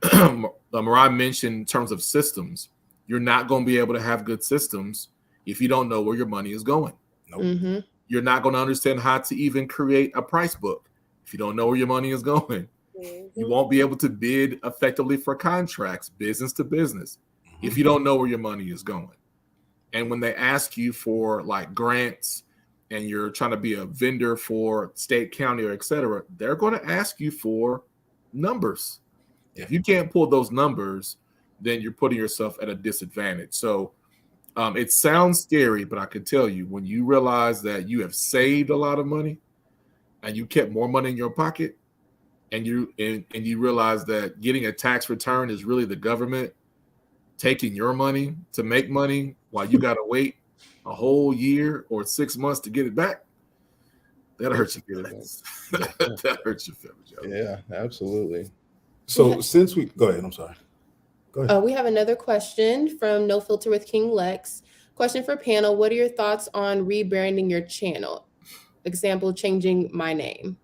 Maryh mentioned in terms of systems, you're not going to be able to have good systems if you don't know where your money is going. Nope. You're not going to understand how to even create a price book if you don't know where your money is going. You won't be able to bid effectively for contracts, business to business, if you don't know where your money is going. And when they ask you for like grants, and you're trying to be a vendor for state, county, or et cetera, they're going to ask you for numbers. If you can't pull those numbers, then you're putting yourself at a disadvantage. So it sounds scary, but I can tell you, when you realize that you have saved a lot of money and you kept more money in your pocket, and you realize that getting a tax return is really the government taking your money to make money while you got to wait a whole year or 6 months to get it back, that hurts your feelings. That hurts your feelings. Yeah, absolutely. So since we go ahead, I'm sorry. Go ahead. We have another question from No Filter with King Lex. Question for panel: what are your thoughts on rebranding your channel? Example, changing my name.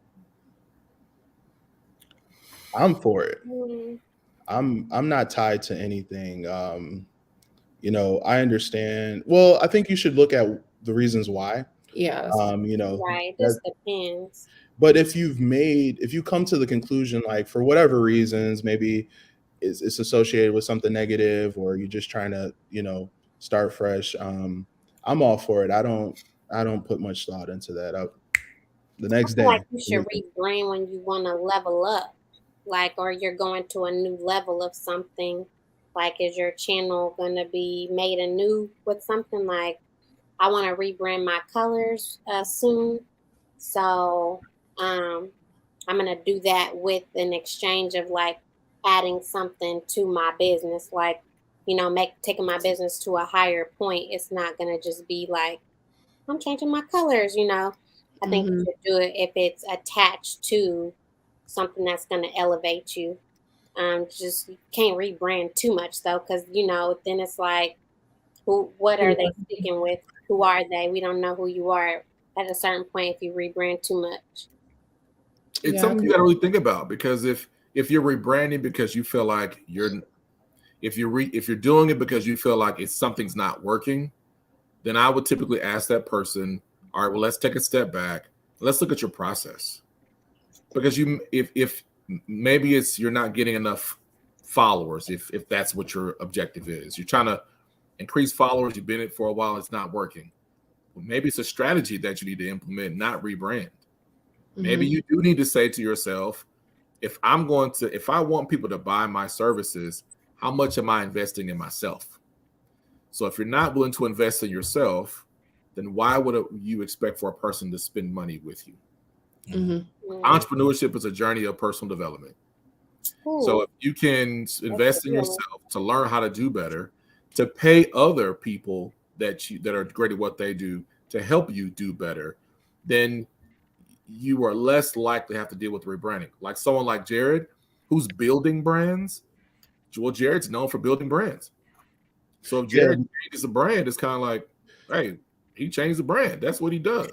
I'm for it. I'm not tied to anything. I understand. Well, I think you should look at the reasons why. Yeah. Right. This depends. But if you come to the conclusion, like for whatever reasons, maybe it's associated with something negative, or you're just trying to, start fresh. I'm all for it. I don't put much thought into that. The next day. Like you should rebrand when you want to level up, or you're going to a new level of something. Like, is your channel going to be made anew with something? Like, I want to rebrand my colors soon. So I'm going to do that with an exchange of, adding something to my business. Taking my business to a higher point. It's not going to just be I'm changing my colors, I think you should do it if it's attached to something that's going to elevate you. Just you can't rebrand too much though, because then it's like, what are they sticking with? Who are they? We don't know who you are at a certain point if you rebrand too much. It's something you got to really think about, because if you're rebranding because you feel like if you're doing it because you feel like something's not working, then I would typically ask that person, all right, well, let's take a step back. Let's look at your process, because if maybe you're not getting enough followers. If that's what your objective is, you're trying to increase followers. You've been in it for a while. It's not working. Well, maybe it's a strategy that you need to implement, not rebrand. Maybe you do need to say to yourself, if I want people to buy my services, how much am I investing in myself? So if you're not willing to invest in yourself, then why would you expect for a person to spend money with you? Entrepreneurship is a journey of personal development. Ooh. So if you can invest in yourself to learn how to do better, to pay other people that are great at what they do to help you do better, then you are less likely to have to deal with rebranding. Like someone like Jared, who's building brands. Well, Jared's known for building brands. So if Jared changes a brand, it's kind of like, hey, he changed the brand. That's what he does.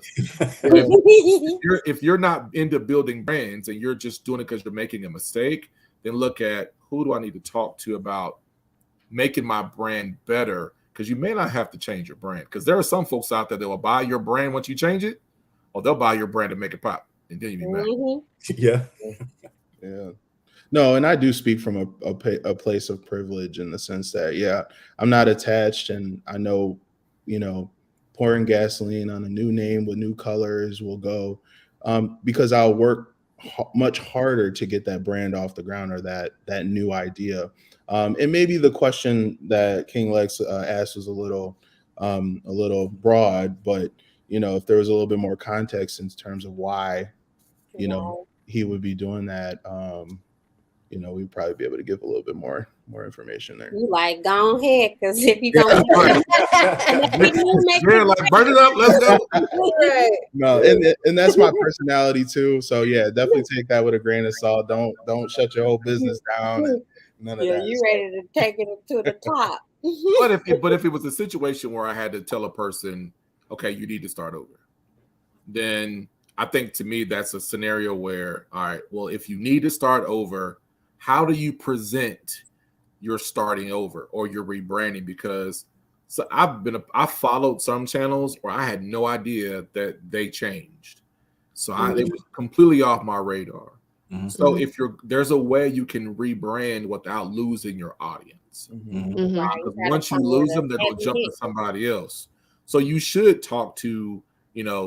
If you're not into building brands and you're just doing it because you're making a mistake, then look at, who do I need to talk to about making my brand better? Because you may not have to change your brand. Because there are some folks out there that will buy your brand once you change it, or they'll buy your brand and make it pop, and then you be mad. Yeah. No, and I do speak from a place of privilege in the sense that, I'm not attached, and I know, pouring gasoline on a new name with new colors will go, because I'll work much harder to get that brand off the ground, or that new idea. And maybe the question that King Lex asked was a little broad, but if there was a little bit more context in terms of why, he would be doing that, we'd probably be able to give a little bit more information there. You like, go ahead, because if you don't, like, burn it up, let's go. No, and that's my personality too. So definitely take that with a grain of salt. Don't shut your whole business down. And none of that. You ready to take it to the top. But if it was a situation where I had to tell a person, okay, you need to start over, then I think to me that's a scenario where, all right, well, if you need to start over, how do you present your starting over or your rebranding? Because I followed some channels where I had no idea that they changed, so it was completely off my radar. So if there's a way you can rebrand without losing your audience. Because once you lose them, they're going to jump to somebody else. So you should talk to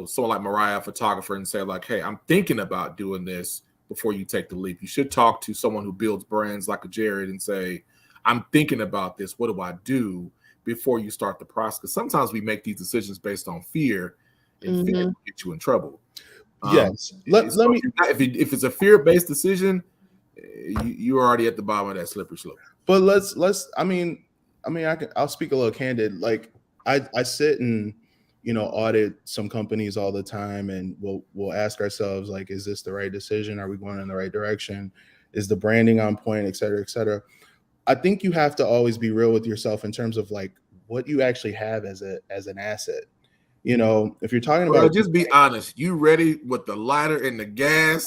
someone like Maryh, photographer, and say like, hey, I'm thinking about doing this before you take the leap. You should talk to someone who builds brands like a Jared and say, I'm thinking about this. What do I do before you start the process? Because sometimes we make these decisions based on fear, and fear will get you in trouble. Yes. If it's a fear-based decision, you're already at the bottom of that slippery slope. But I'll speak a little candid. Like I sit and audit some companies all the time, and we'll ask ourselves, like, is this the right decision? Are we going in the right direction? Is the branding on point, et cetera, et cetera? I think you have to always be real with yourself in terms of like what you actually have as an asset. If you're talking about, just be honest. You ready with the lighter and the gas?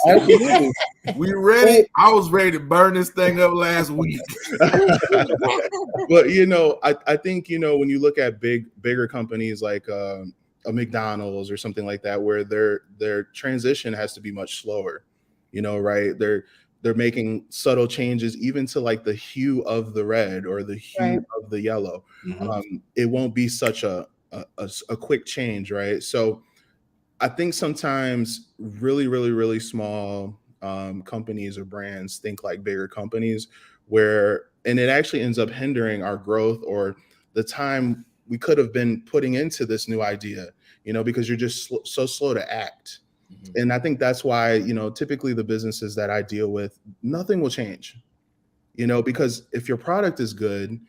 We ready? I was ready to burn this thing up last week. But I think when you look at bigger companies like a McDonald's or something like that, where their transition has to be much slower, right? They're making subtle changes even to like the hue of the red or the hue of the yellow. It won't be such a quick change, right? So I think sometimes really, really, really small companies or brands think like bigger companies, and it actually ends up hindering our growth or the time we could have been putting into this new idea, because you're just so slow to act. And I think that's why, typically the businesses that I deal with, nothing will change, because if your product is good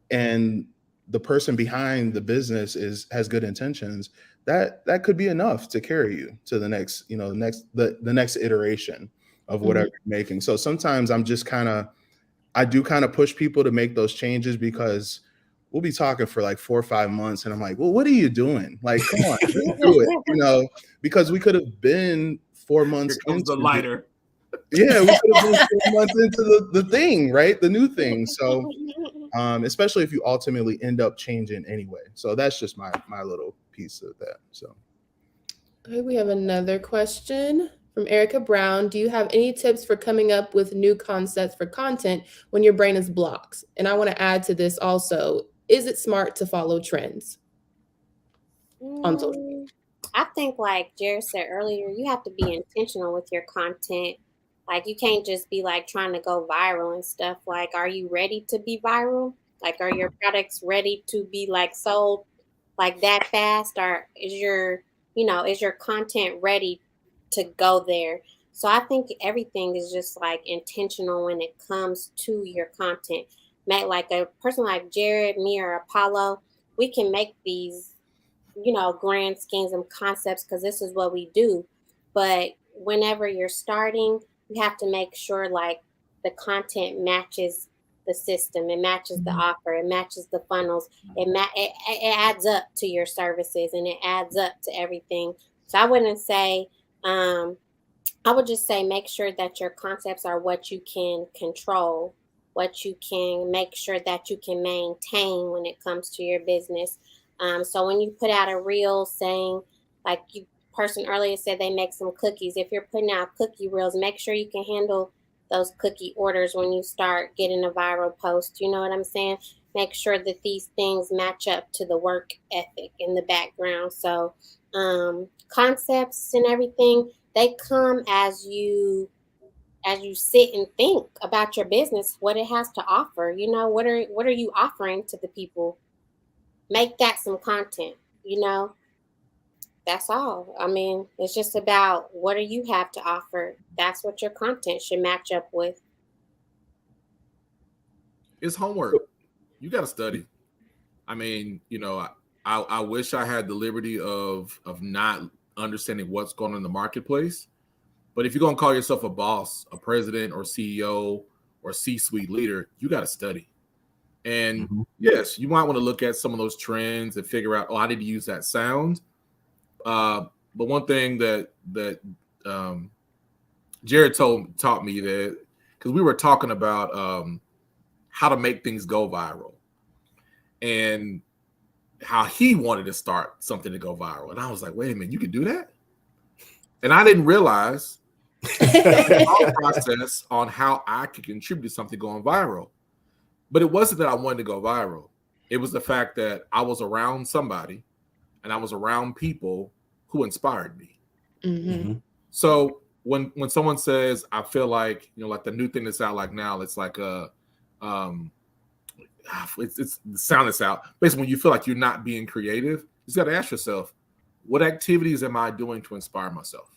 and the person behind the business has good intentions, that could be enough to carry you to the next, the next iteration of whatever you're making. So sometimes I do kind of push people to make those changes, because we'll be talking for like 4 or 5 months and I'm like, well, what are you doing? Like, come on, just do it, because we could have been 4 months into the lighter. Yeah, we could have been 4 months into the thing, right? The new thing. So especially if you ultimately end up changing anyway. So that's just my little piece of that. So okay, we have another question from Erica Brown. Do you have any tips for coming up with new concepts for content when your brain is blocked? And I want to add to this also, is it smart to follow trends on social media? I think, like Jared said earlier, you have to be intentional with your content. Like, you can't just be like trying to go viral and stuff. Like, are you ready to be viral? Like, are your products ready to be like sold like that fast? Or is your content ready to go there? So I think everything is just like intentional when it comes to your content. Like a person like Jared, me, or Apollo, we can make these grand schemes and concepts because this is what we do. But whenever you're starting, you have to make sure like the content matches the system, it matches the offer, it matches the funnels, it adds up to your services, and it adds up to everything. So I wouldn't say, I would just say make sure that your concepts are what you can control, what you can make sure that you can maintain when it comes to your business. So when you put out a reel saying, like you person earlier said, they make some cookies. If you're putting out cookie reels, make sure you can handle those cookie orders when you start getting a viral post. You know what I'm saying? Make sure that these things match up to the work ethic in the background. So concepts and everything, they come as you sit and think about your business, what it has to offer. What are you offering to the people? Make that some content, That's all. I mean, it's just about what do you have to offer? That's what your content should match up with. It's homework. You got to study. I mean, I wish I had the liberty of not understanding what's going on in the marketplace. But if you're going to call yourself a boss, a president or CEO or C-suite leader, you got to study. And yes, you might want to look at some of those trends and figure out, I need to use that sound. But one thing that Jared taught me, that because we were talking about how to make things go viral and how he wanted to start something to go viral. And I was like, wait a minute, you can do that? And I didn't realize the process on how I could contribute to something going viral. But it wasn't that I wanted to go viral. It was the fact that I was around somebody and I was around people who inspired me. So when someone says, I feel like, like the new thing that's out like now, it's like it's the sound that's out. Basically, when you feel like you're not being creative, you just got to ask yourself, what activities am I doing to inspire myself?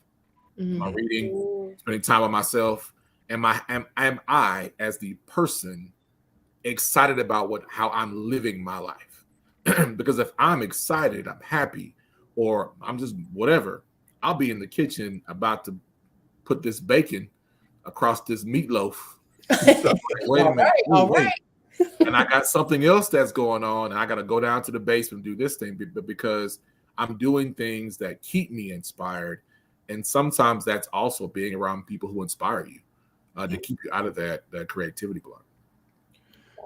Am I reading, spending time with myself? Am I as the person excited about how I'm living my life? Because if I'm excited, I'm happy, or I'm just whatever, I'll be in the kitchen about to put this bacon across this meatloaf. Wait a minute. All right. And I got something else that's going on, and I got to go down to the basement and do this thing, but because I'm doing things that keep me inspired. And sometimes that's also being around people who inspire you to keep you out of that creativity block.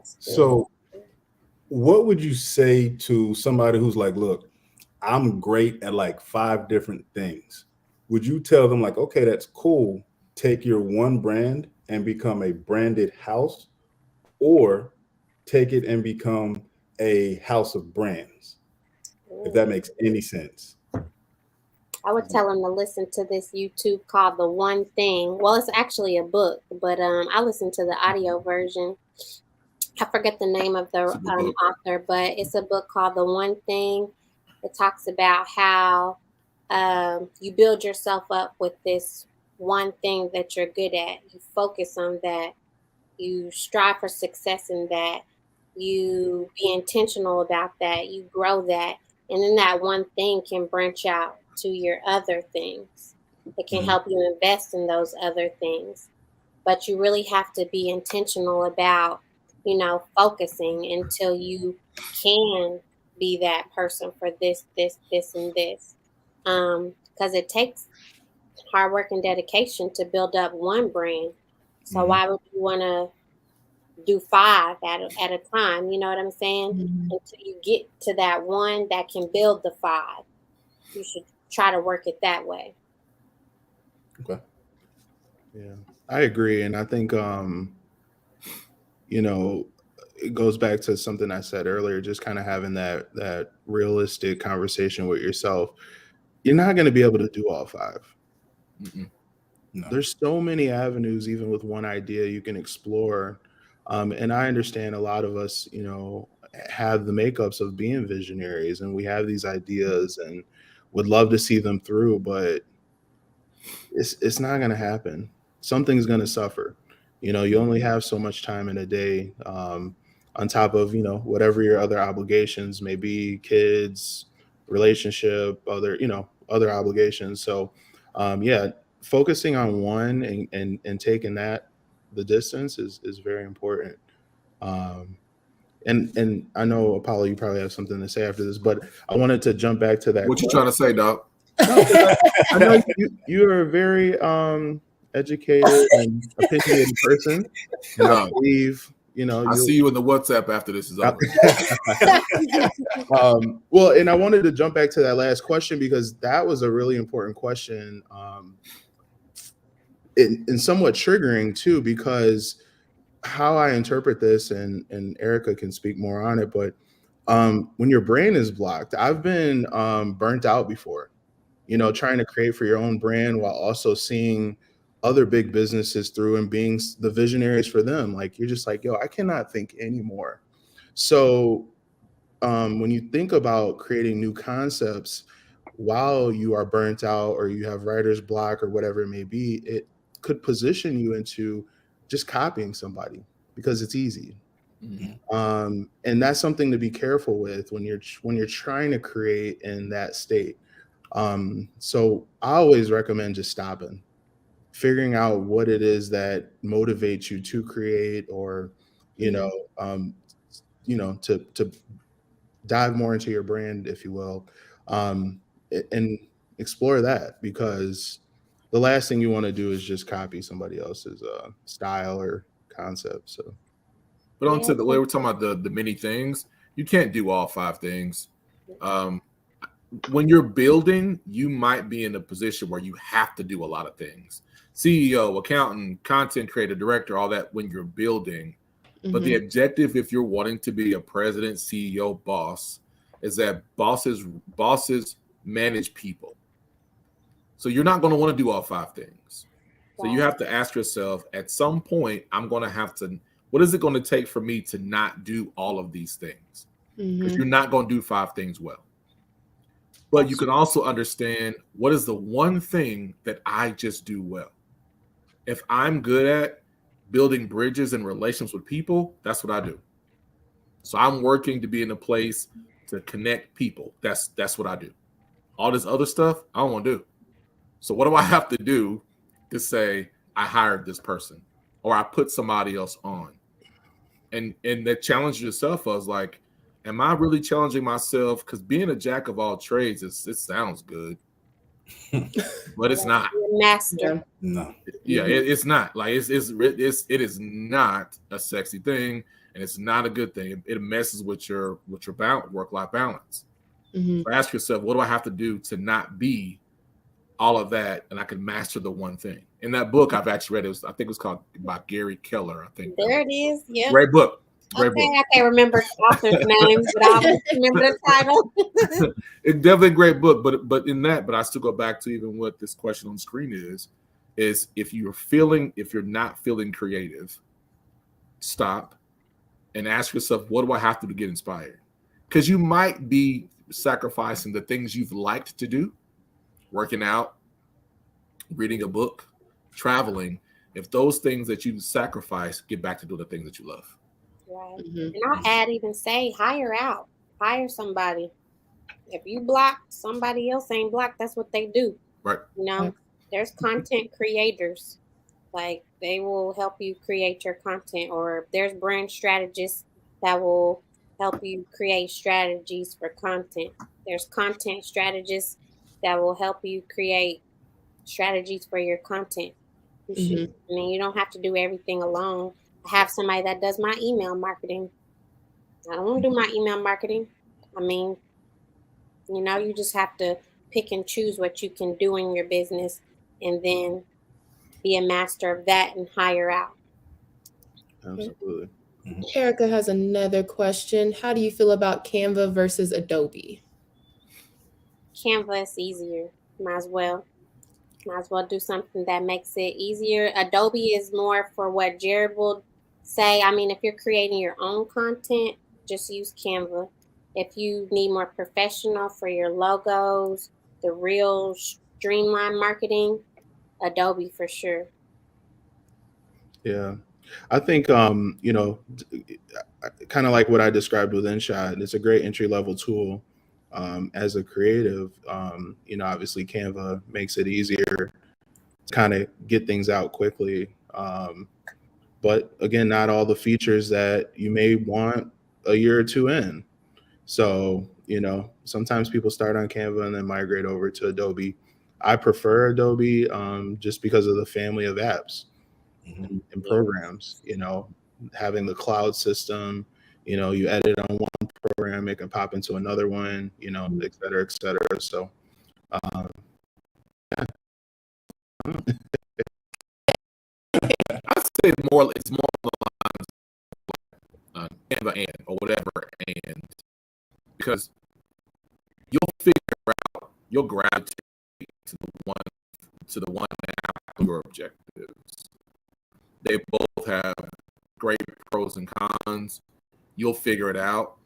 So what would you say to somebody who's like, look, I'm great at like 5 different things? Would you tell them like, okay, that's cool, take your one brand and become a branded house, or take it and become a house of brands? If that makes any sense. I would tell them to listen to this YouTube called The One Thing. Well, it's actually a book, but I listened to the audio version. I forget the name of the author, but it's a book called The One Thing. It talks about how you build yourself up with this one thing that you're good at. You focus on that. You strive for success in that. you be intentional about that, you grow that, and then that one thing can branch out to your other things. It can help you invest in those other things. But you really have to be intentional about, focusing until you can be that person for this, and this. Because it takes hard work and dedication to build up one brand. So why would you want to do 5 at a time? You know what I'm saying? Until you get to that one that can build the 5, you should try to work it that way. Okay. Yeah, I agree. And I think, it goes back to something I said earlier, just kind of having that realistic conversation with yourself. You're not going to be able to do all 5. No. There's so many avenues, even with one idea, you can explore. And I understand a lot of us, have the makeups of being visionaries, and we have these ideas and would love to see them through, but it's not going to happen. Something's going to suffer. You only have so much time in a day, on top of, whatever your other obligations may be, kids, relationship, other obligations. So, focusing on one and taking that the distance is very important. And I know, Apollo, you probably have something to say after this, but I wanted to jump back to that. What you trying to say, dog? I know you are a very educated and opinionated person, and I believe I see you in the WhatsApp after this is over. Well, and I wanted to jump back to that last question because that was a really important question, and somewhat triggering too, because how I interpret this, and Erica can speak more on it, but when your brain is blocked, I've been burnt out before, trying to create for your own brand while also seeing other big businesses through and being the visionaries for them. Like, you're just like, yo, I cannot think anymore. So when you think about creating new concepts while you are burnt out or you have writer's block or whatever it may be, it could position you into just copying somebody because it's easy. And that's something to be careful with when you're trying to create in that state. So I always recommend just stopping, figuring out what it is that motivates you to create, or to dive more into your brand, if you will, and explore that, because the last thing you want to do is just copy somebody else's style or concept. So, but on to the way we're talking about the many things, you can't do all 5 things. When you're building, you might be in a position where you have to do a lot of things. CEO, accountant, content creator, director, all that when you're building. But the objective, if you're wanting to be a president, CEO, boss, is that bosses manage people. So you're not going to want to do all 5 things. So you have to ask yourself, at some point, I'm going to have to, what is it going to take for me to not do all of these things? Because you're not going to do 5 things well. But you can also understand, what is the one thing that I just do well? If I'm good at building bridges and relations with people, that's what I do. So I'm working to be in a place to connect people. That's what I do. All this other stuff, I don't want to do. So what do I have to do to say I hired this person or I put somebody else on? And that challenge yourself was like, am I really challenging myself? Because being a jack of all trades, it sounds good, but it's not. Master. No. Yeah, it's not. Like it is not a sexy thing, and it's not a good thing. It messes with your work-life balance. So ask yourself, what do I have to do to not be all of that, and I can master the one thing? In that book I've actually read, I think it was called by Gary Keller. I think there it is. Yeah, great book. Great book. I can't remember the author's name, but I remember the title. It's definitely a great book, but I still go back to even what this question on the screen is if you're not feeling creative, stop and ask yourself, what do I have to do to get inspired? Because you might be sacrificing the things you've liked to do, working out, reading a book, traveling. If those things that you sacrifice get back to do the things that you love. Right. Mhm. And I'll add, even say, hire out, hire somebody. If you block, somebody else ain't blocked. That's what they do. Right. You know, Right. there's content creators. Like, they will help you create your content, or there's brand strategists that will help you create strategies for content. There's content strategists that will help you create strategies for your content. Mhm. I mean, you don't have to do everything alone. I have somebody that does my email marketing. I don't want to do my email marketing. I mean, you just have to pick and choose what you can do in your business, and then be a master of that and hire out. Absolutely. Erica has another question. How do you feel about Canva versus Adobe? Canva is easier. Might as well. Might as well do something that makes it easier. Adobe is more for what Jared will say. I mean, if you're creating your own content, just use Canva. If you need more professional for your logos, the real streamline marketing, Adobe for sure. Yeah. I think, kind of like what I described with InShot, it's a great entry level tool. As a creative, obviously Canva makes it easier to kind of get things out quickly. But again, not all the features that you may want a year or two in. So, sometimes people start on Canva and then migrate over to Adobe. I prefer Adobe just because of the family of apps and programs, having the cloud system, you edit on one program, it can pop into another one, et cetera, et cetera. So, yeah. I'd say it's more Canva and or whatever, and because you'll gravitate to the one that have your objectives. They both have great pros and cons. You'll figure it out.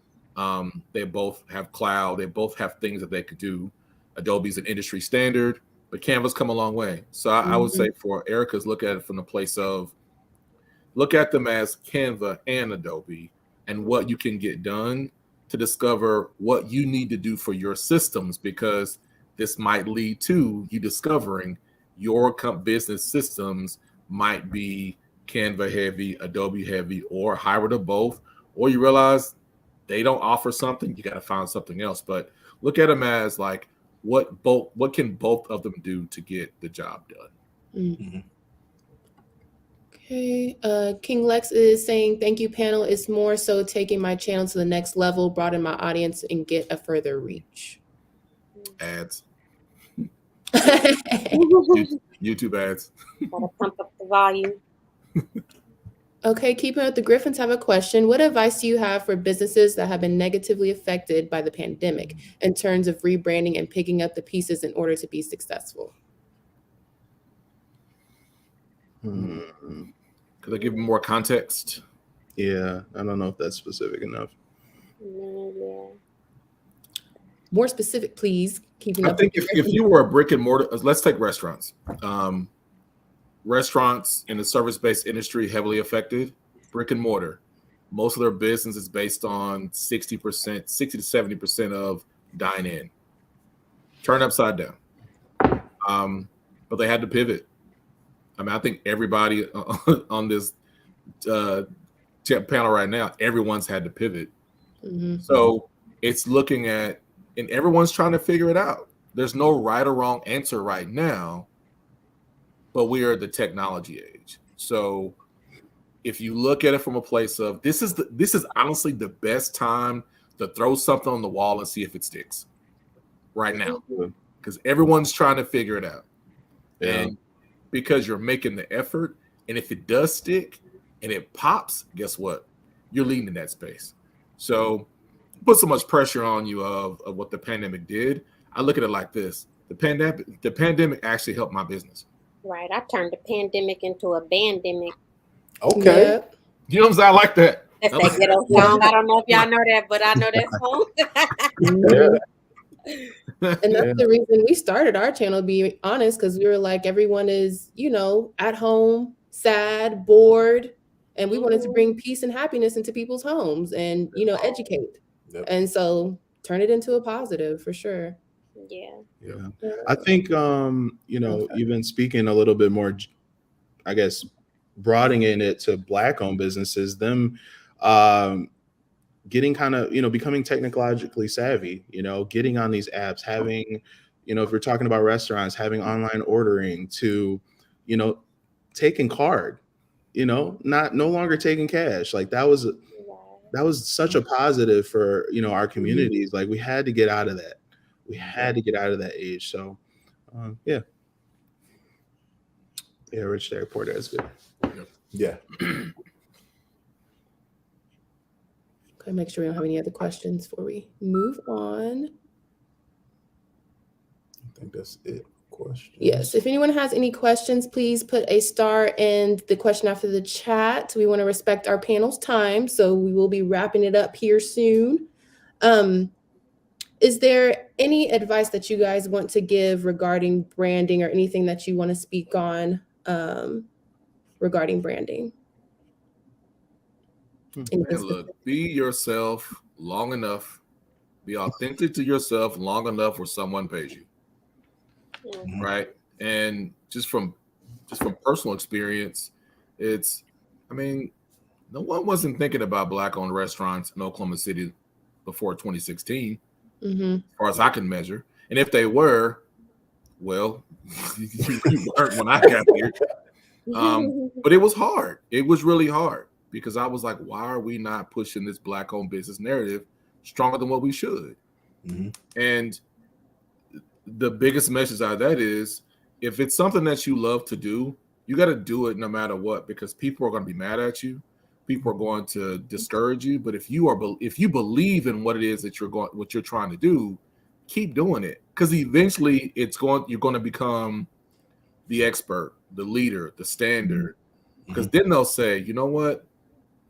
They both have cloud. They both have things that they could do. Adobe's an industry standard, but Canva's come a long way. So I would say for Erica's, look at it from the place of look at them as Canva and Adobe and what you can get done to discover what you need to do for your systems, because this might lead to you discovering your business systems might be Canva heavy, Adobe heavy, or hybrid of both, or you realize they don't offer something, you got to find something else. But look at them as like what can both of them do to get the job done. Okay. King Lex is saying, thank you, panel. It's more so taking my channel to the next level, broaden my audience, and get a further reach. Ads. YouTube ads. Gotta pump up the volume. Okay, keeping up the Griffins have a question. What advice do you have for businesses that have been negatively affected by the pandemic in terms of rebranding and picking up the pieces in order to be successful? Could I give more context? Yeah, I don't know if that's specific enough. Yeah. More specific, please. Keeping I up. think if you were a brick and mortar, let's take restaurants. Restaurants in the service-based industry heavily affected. Brick and mortar, most of their business is based on 60% to 70% of dine-in. Turn upside down. But they had to pivot. I mean, I think everybody on this panel right now, everyone's had to pivot. So it's looking at, and everyone's trying to figure it out. There's no right or wrong answer right now, but we are the technology age. So if you look at it from a place of this is honestly the best time to throw something on the wall and see if it sticks right now, because everyone's trying to figure it out. Yeah. And because you're making the effort, and if it does stick and it pops, guess what? You're leading in that space. So put so much pressure on you of what the pandemic did. I look at it like this. The pandemic actually helped my business. Right. I turned the pandemic into a bandemic. Okay. Yeah. You know what I'm saying? I like that. That's that ghetto song. I don't know if y'all know that, but I know that song. And that's the reason we started our channel, to be honest, because we were like, everyone is, at home, sad, bored. and we wanted to bring peace and happiness into people's homes and, you know, educate. Yep. And so turn it into a positive for sure. Yeah. Yeah. I think, you know, even speaking a little bit more, I guess, broadening it to Black-owned businesses, them getting kind of, you know, becoming technologically savvy, you know, getting on these apps, having, you know, if we're talking about restaurants, having online ordering to, you know, taking card, you know, no longer taking cash. Like that was such a positive for, you know, our communities. Like we had to get out of that. We had to get out of that age. So, yeah. Yeah, Rich the Reporter is good. Yeah. Okay, make sure we don't have any other questions before we move on. I think that's it. Questions? Yes. If anyone has any questions, please put a star in the question after the chat. We want to respect our panel's time, so we will be wrapping it up here soon. Is there any advice that you guys want to give regarding branding or anything that you want to speak on regarding branding? And look, be yourself long enough, be authentic to yourself long enough where someone pays you. Right. And just from personal experience, it's, I mean, no one wasn't thinking about Black-owned restaurants in Oklahoma City before 2016, as far as I can measure. And if they were, well, you weren't when I got here. But it was hard. It was really hard because I was like, why are we not pushing this Black-owned business narrative stronger than what we should? And the biggest message out of that is, if it's something that you love to do, you got to do it no matter what, because people are going to be mad at you. People are going to discourage you. But if you believe in what it is that what you're trying to do, keep doing it, because eventually you're going to become the expert, the leader, the standard. Because then they'll say, you know what,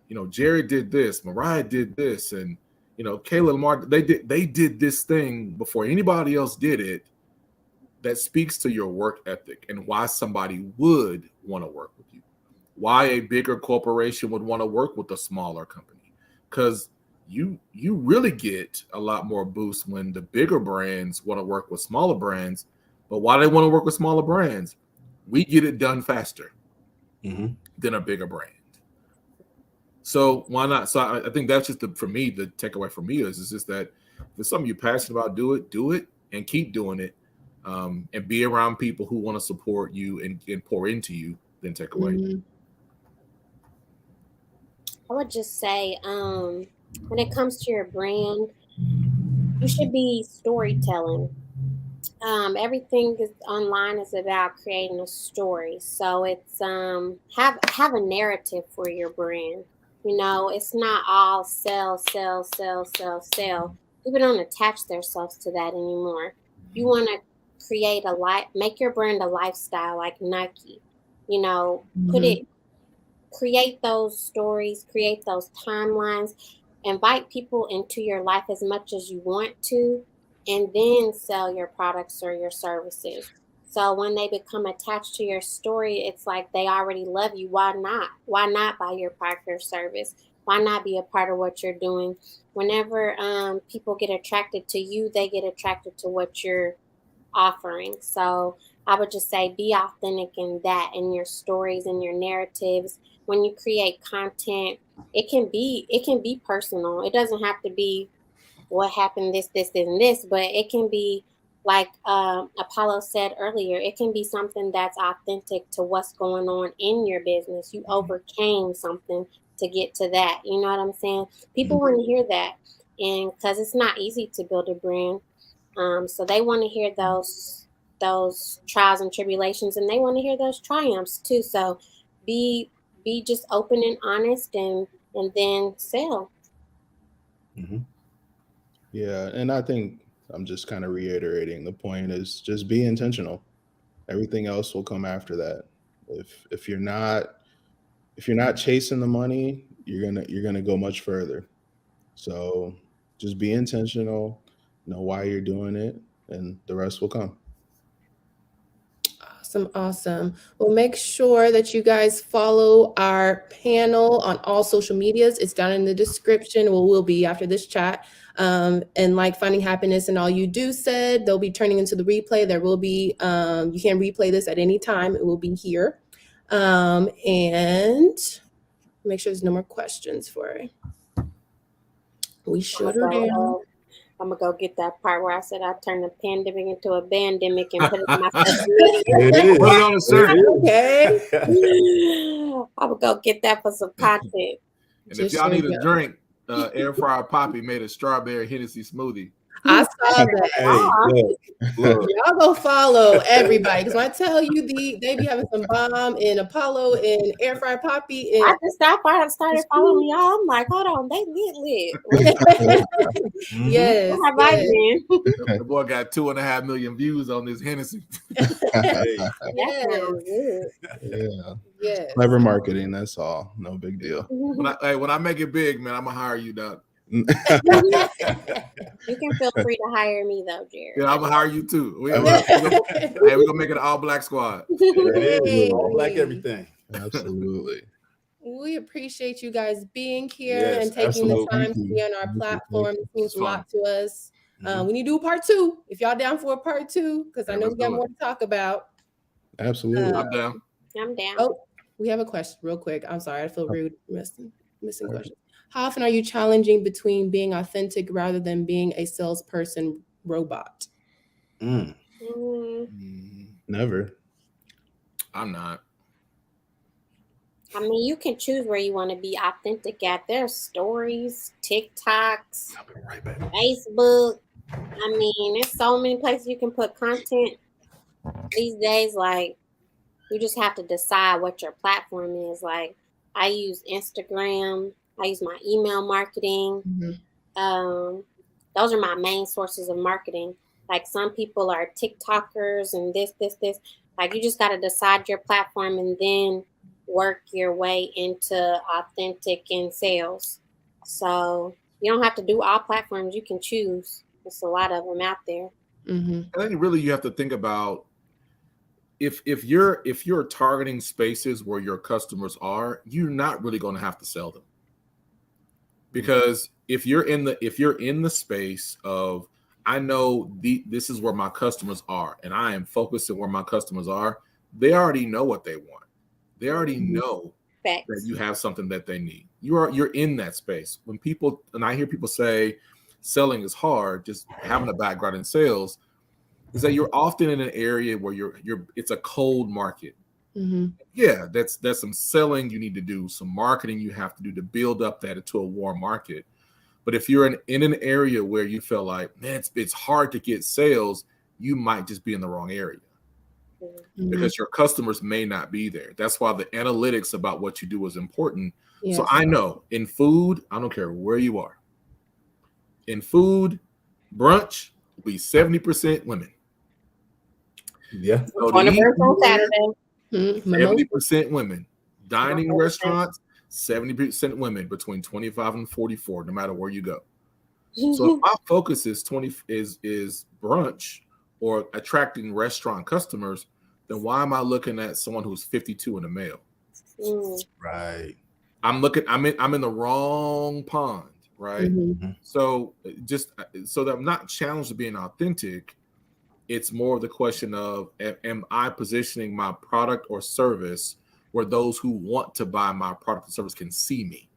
you know, Jerry did this, Maryh did this, and you know, Kaylamar, they did this thing before anybody else did it. That speaks to your work ethic and why somebody would want to work with you. Why a bigger corporation would want to work with a smaller company. Because you really get a lot more boost when the bigger brands want to work with smaller brands. But why they want to work with smaller brands? We get it done faster than a bigger brand. So why not? So I think that's just for me, the takeaway for me is just that if it's something you're passionate about, do it and keep doing it. And be around people who want to support you and pour into you, then take away. I would just say, when it comes to your brand, you should be storytelling. Everything online is about creating a story. So it's have a narrative for your brand. You know, it's not all sell. People don't attach themselves to that anymore. You want to make your brand a lifestyle, like Nike. You know, create those stories, create those timelines, invite people into your life as much as you want to, and then sell your products or your services. So when they become attached to your story, it's like they already love you. Why not? Why not buy your product or service? Why not be a part of what you're doing? Whenever people get attracted to you, they get attracted to what you're offering. So I would just say be authentic in that, in your stories and your narratives. When you create content, it can be personal. It doesn't have to be what happened, this, and this, but it can be like Apollo said earlier, it can be something that's authentic to what's going on in your business. You overcame something to get to that. You know what I'm saying? People want to hear that, and because it's not easy to build a brand. So they want to hear those trials and tribulations, and they want to hear those triumphs too. So be just open and honest, and then sell. Yeah, and I think I'm just kind of reiterating the point is just be intentional. Everything else will come after that. If you're not chasing the money, you're gonna go much further. So just be intentional, know why you're doing it, and the rest will come. Awesome. Well, make sure that you guys follow our panel on all social medias. It's down in the description. Well, will be after this chat. And like Finding Happiness and All You Do said, they'll be turning into the replay. There will be, you can replay this at any time. It will be here. And make sure there's no more questions for it. We should have done. I'm gonna go get that part where I said I turned the pandemic into a bandemic and put it in my It is. Put it on a shirt. Okay. I'm gonna go get that for some content. And if y'all need a drink, Air Fryer Poppy made a strawberry Hennessy smoothie. I saw that. Hey, look. Y'all go follow everybody, because when I tell you they be having some bomb and Apollo and Air Fryer Poppy and I just started following y'all. I'm like, hold on, they lit. yes, How have I been? The boy got 2.5 million views on this Hennessy. Hey. Yeah. Yes. Clever marketing. That's all. No big deal. When I make it big, man, I'm gonna hire you, Doc. You can feel free to hire me though, Jared. Yeah, I'm gonna hire you too. We're gonna make it an all-black squad. It is. All black everything. Absolutely. We appreciate you guys being here Yes, and taking the absolutely. time to be on our platform. It means It's a lot to us. We need to do part 2 if y'all down for a part 2, because I know we got more to talk about. Absolutely. I'm down. I'm down. Oh, we have a question real quick. I'm sorry, I feel rude missing questions. How often are you challenging between being authentic rather than being a salesperson robot? Never. I'm not. I mean, you can choose where you want to be authentic at. There's stories, TikToks, I'll be right back. Facebook. I mean, there's so many places you can put content these days. Like, you just have to decide what your platform is. Like, I use Instagram. I use my email marketing. Those are my main sources of marketing. Like, some people are TikTokers and this. Like, you just got to decide your platform and then work your way into authentic in sales. So you don't have to do all platforms. You can choose. There's a lot of them out there. I think really you have to think about if you're targeting spaces where your customers are, you're not really going to have to sell them. Because if you're in the space of, I know this is where my customers are, and I am focusing where my customers are, they already know what they want. They already know that you have something that they need. You're in that space. When I hear people say selling is hard, just having a background in sales, is that you're often in an area where it's a cold market. Yeah, that's some selling you need to do, some marketing you have to do to build up that into a warm market. But if you're in an area where you feel like, man, it's hard to get sales, you might just be in the wrong area because your customers may not be there. That's why the analytics about what you do is important. Yes. So I know in food, I don't care where you are. In food, brunch will be 70% women. Yeah. So on Saturday. 70% women. Dining restaurants, 70% women between 25 and 44, no matter where you go. So if my focus is brunch or attracting restaurant customers, then why am I looking at someone who's 52 and a male? Right. I'm in the wrong pond, right? So so that I'm not challenged to being authentic. It's more of the question of, am I positioning my product or service where those who want to buy my product or service can see me?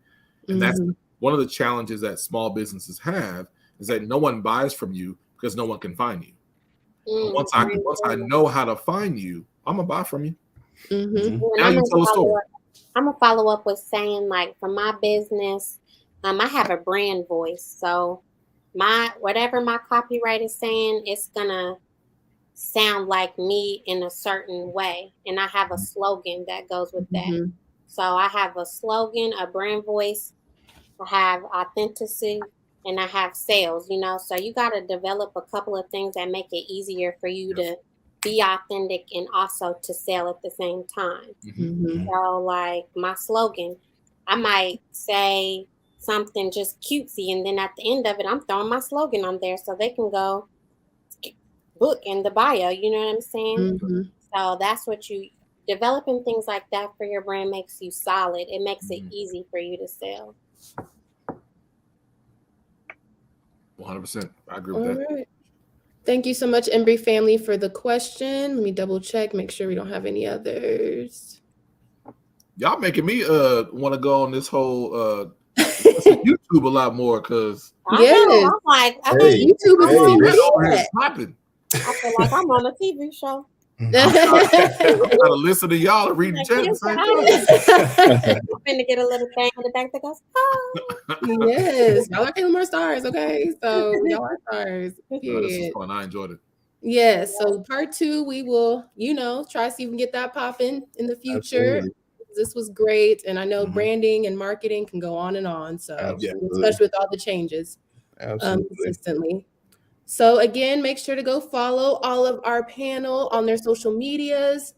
And that's one of the challenges that small businesses have, is that no one buys from you because no one can find you. Once I know how to find you, I'm gonna buy from you. Now you tell a story. I'm gonna follow up with saying, like, for my business, I have a brand voice. So whatever my copyright is saying, it's gonna sound like me in a certain way. And I have a slogan that goes with that. So I have a slogan, a brand voice, I have authenticity, and I have sales, so you got to develop a couple of things that make it easier for you to be authentic and also to sell at the same time. So like my slogan, I might say something just cutesy, and then at the end of it, I'm throwing my slogan on there so they can go book in the bio. You know what I'm saying? So that's what developing things like that for your brand makes you solid. It makes it easy for you to sell. 100%. I agree with that. Right. Thank you so much, Embry family, for the question. Let me double check, make sure we don't have any others. Y'all making me want to go on this whole YouTube a lot more because yes, I'm like, Hey, YouTube is hey, the popping. I feel like I'm on a TV show. I'm trying to listen to y'all and read the chat at the same time. I'm finna get a little thing in the back that goes, oh. Yes, y'all are Kaylamar stars, okay? So y'all are stars. Period. This is fun. I enjoyed it. Yes. So part 2, we will, try to see if we can get that popping in the future. Absolutely. This was great, and I know branding and marketing can go on and on. So especially with all the changes, consistently. So again, make sure to go follow all of our panel on their social medias.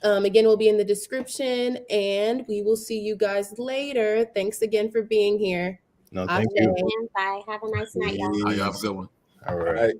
Again, we'll be in the description, and we will see you guys later. Thanks again for being here. No, thank you. Bye. Have a nice night, y'all. Y'all have a good one. All right.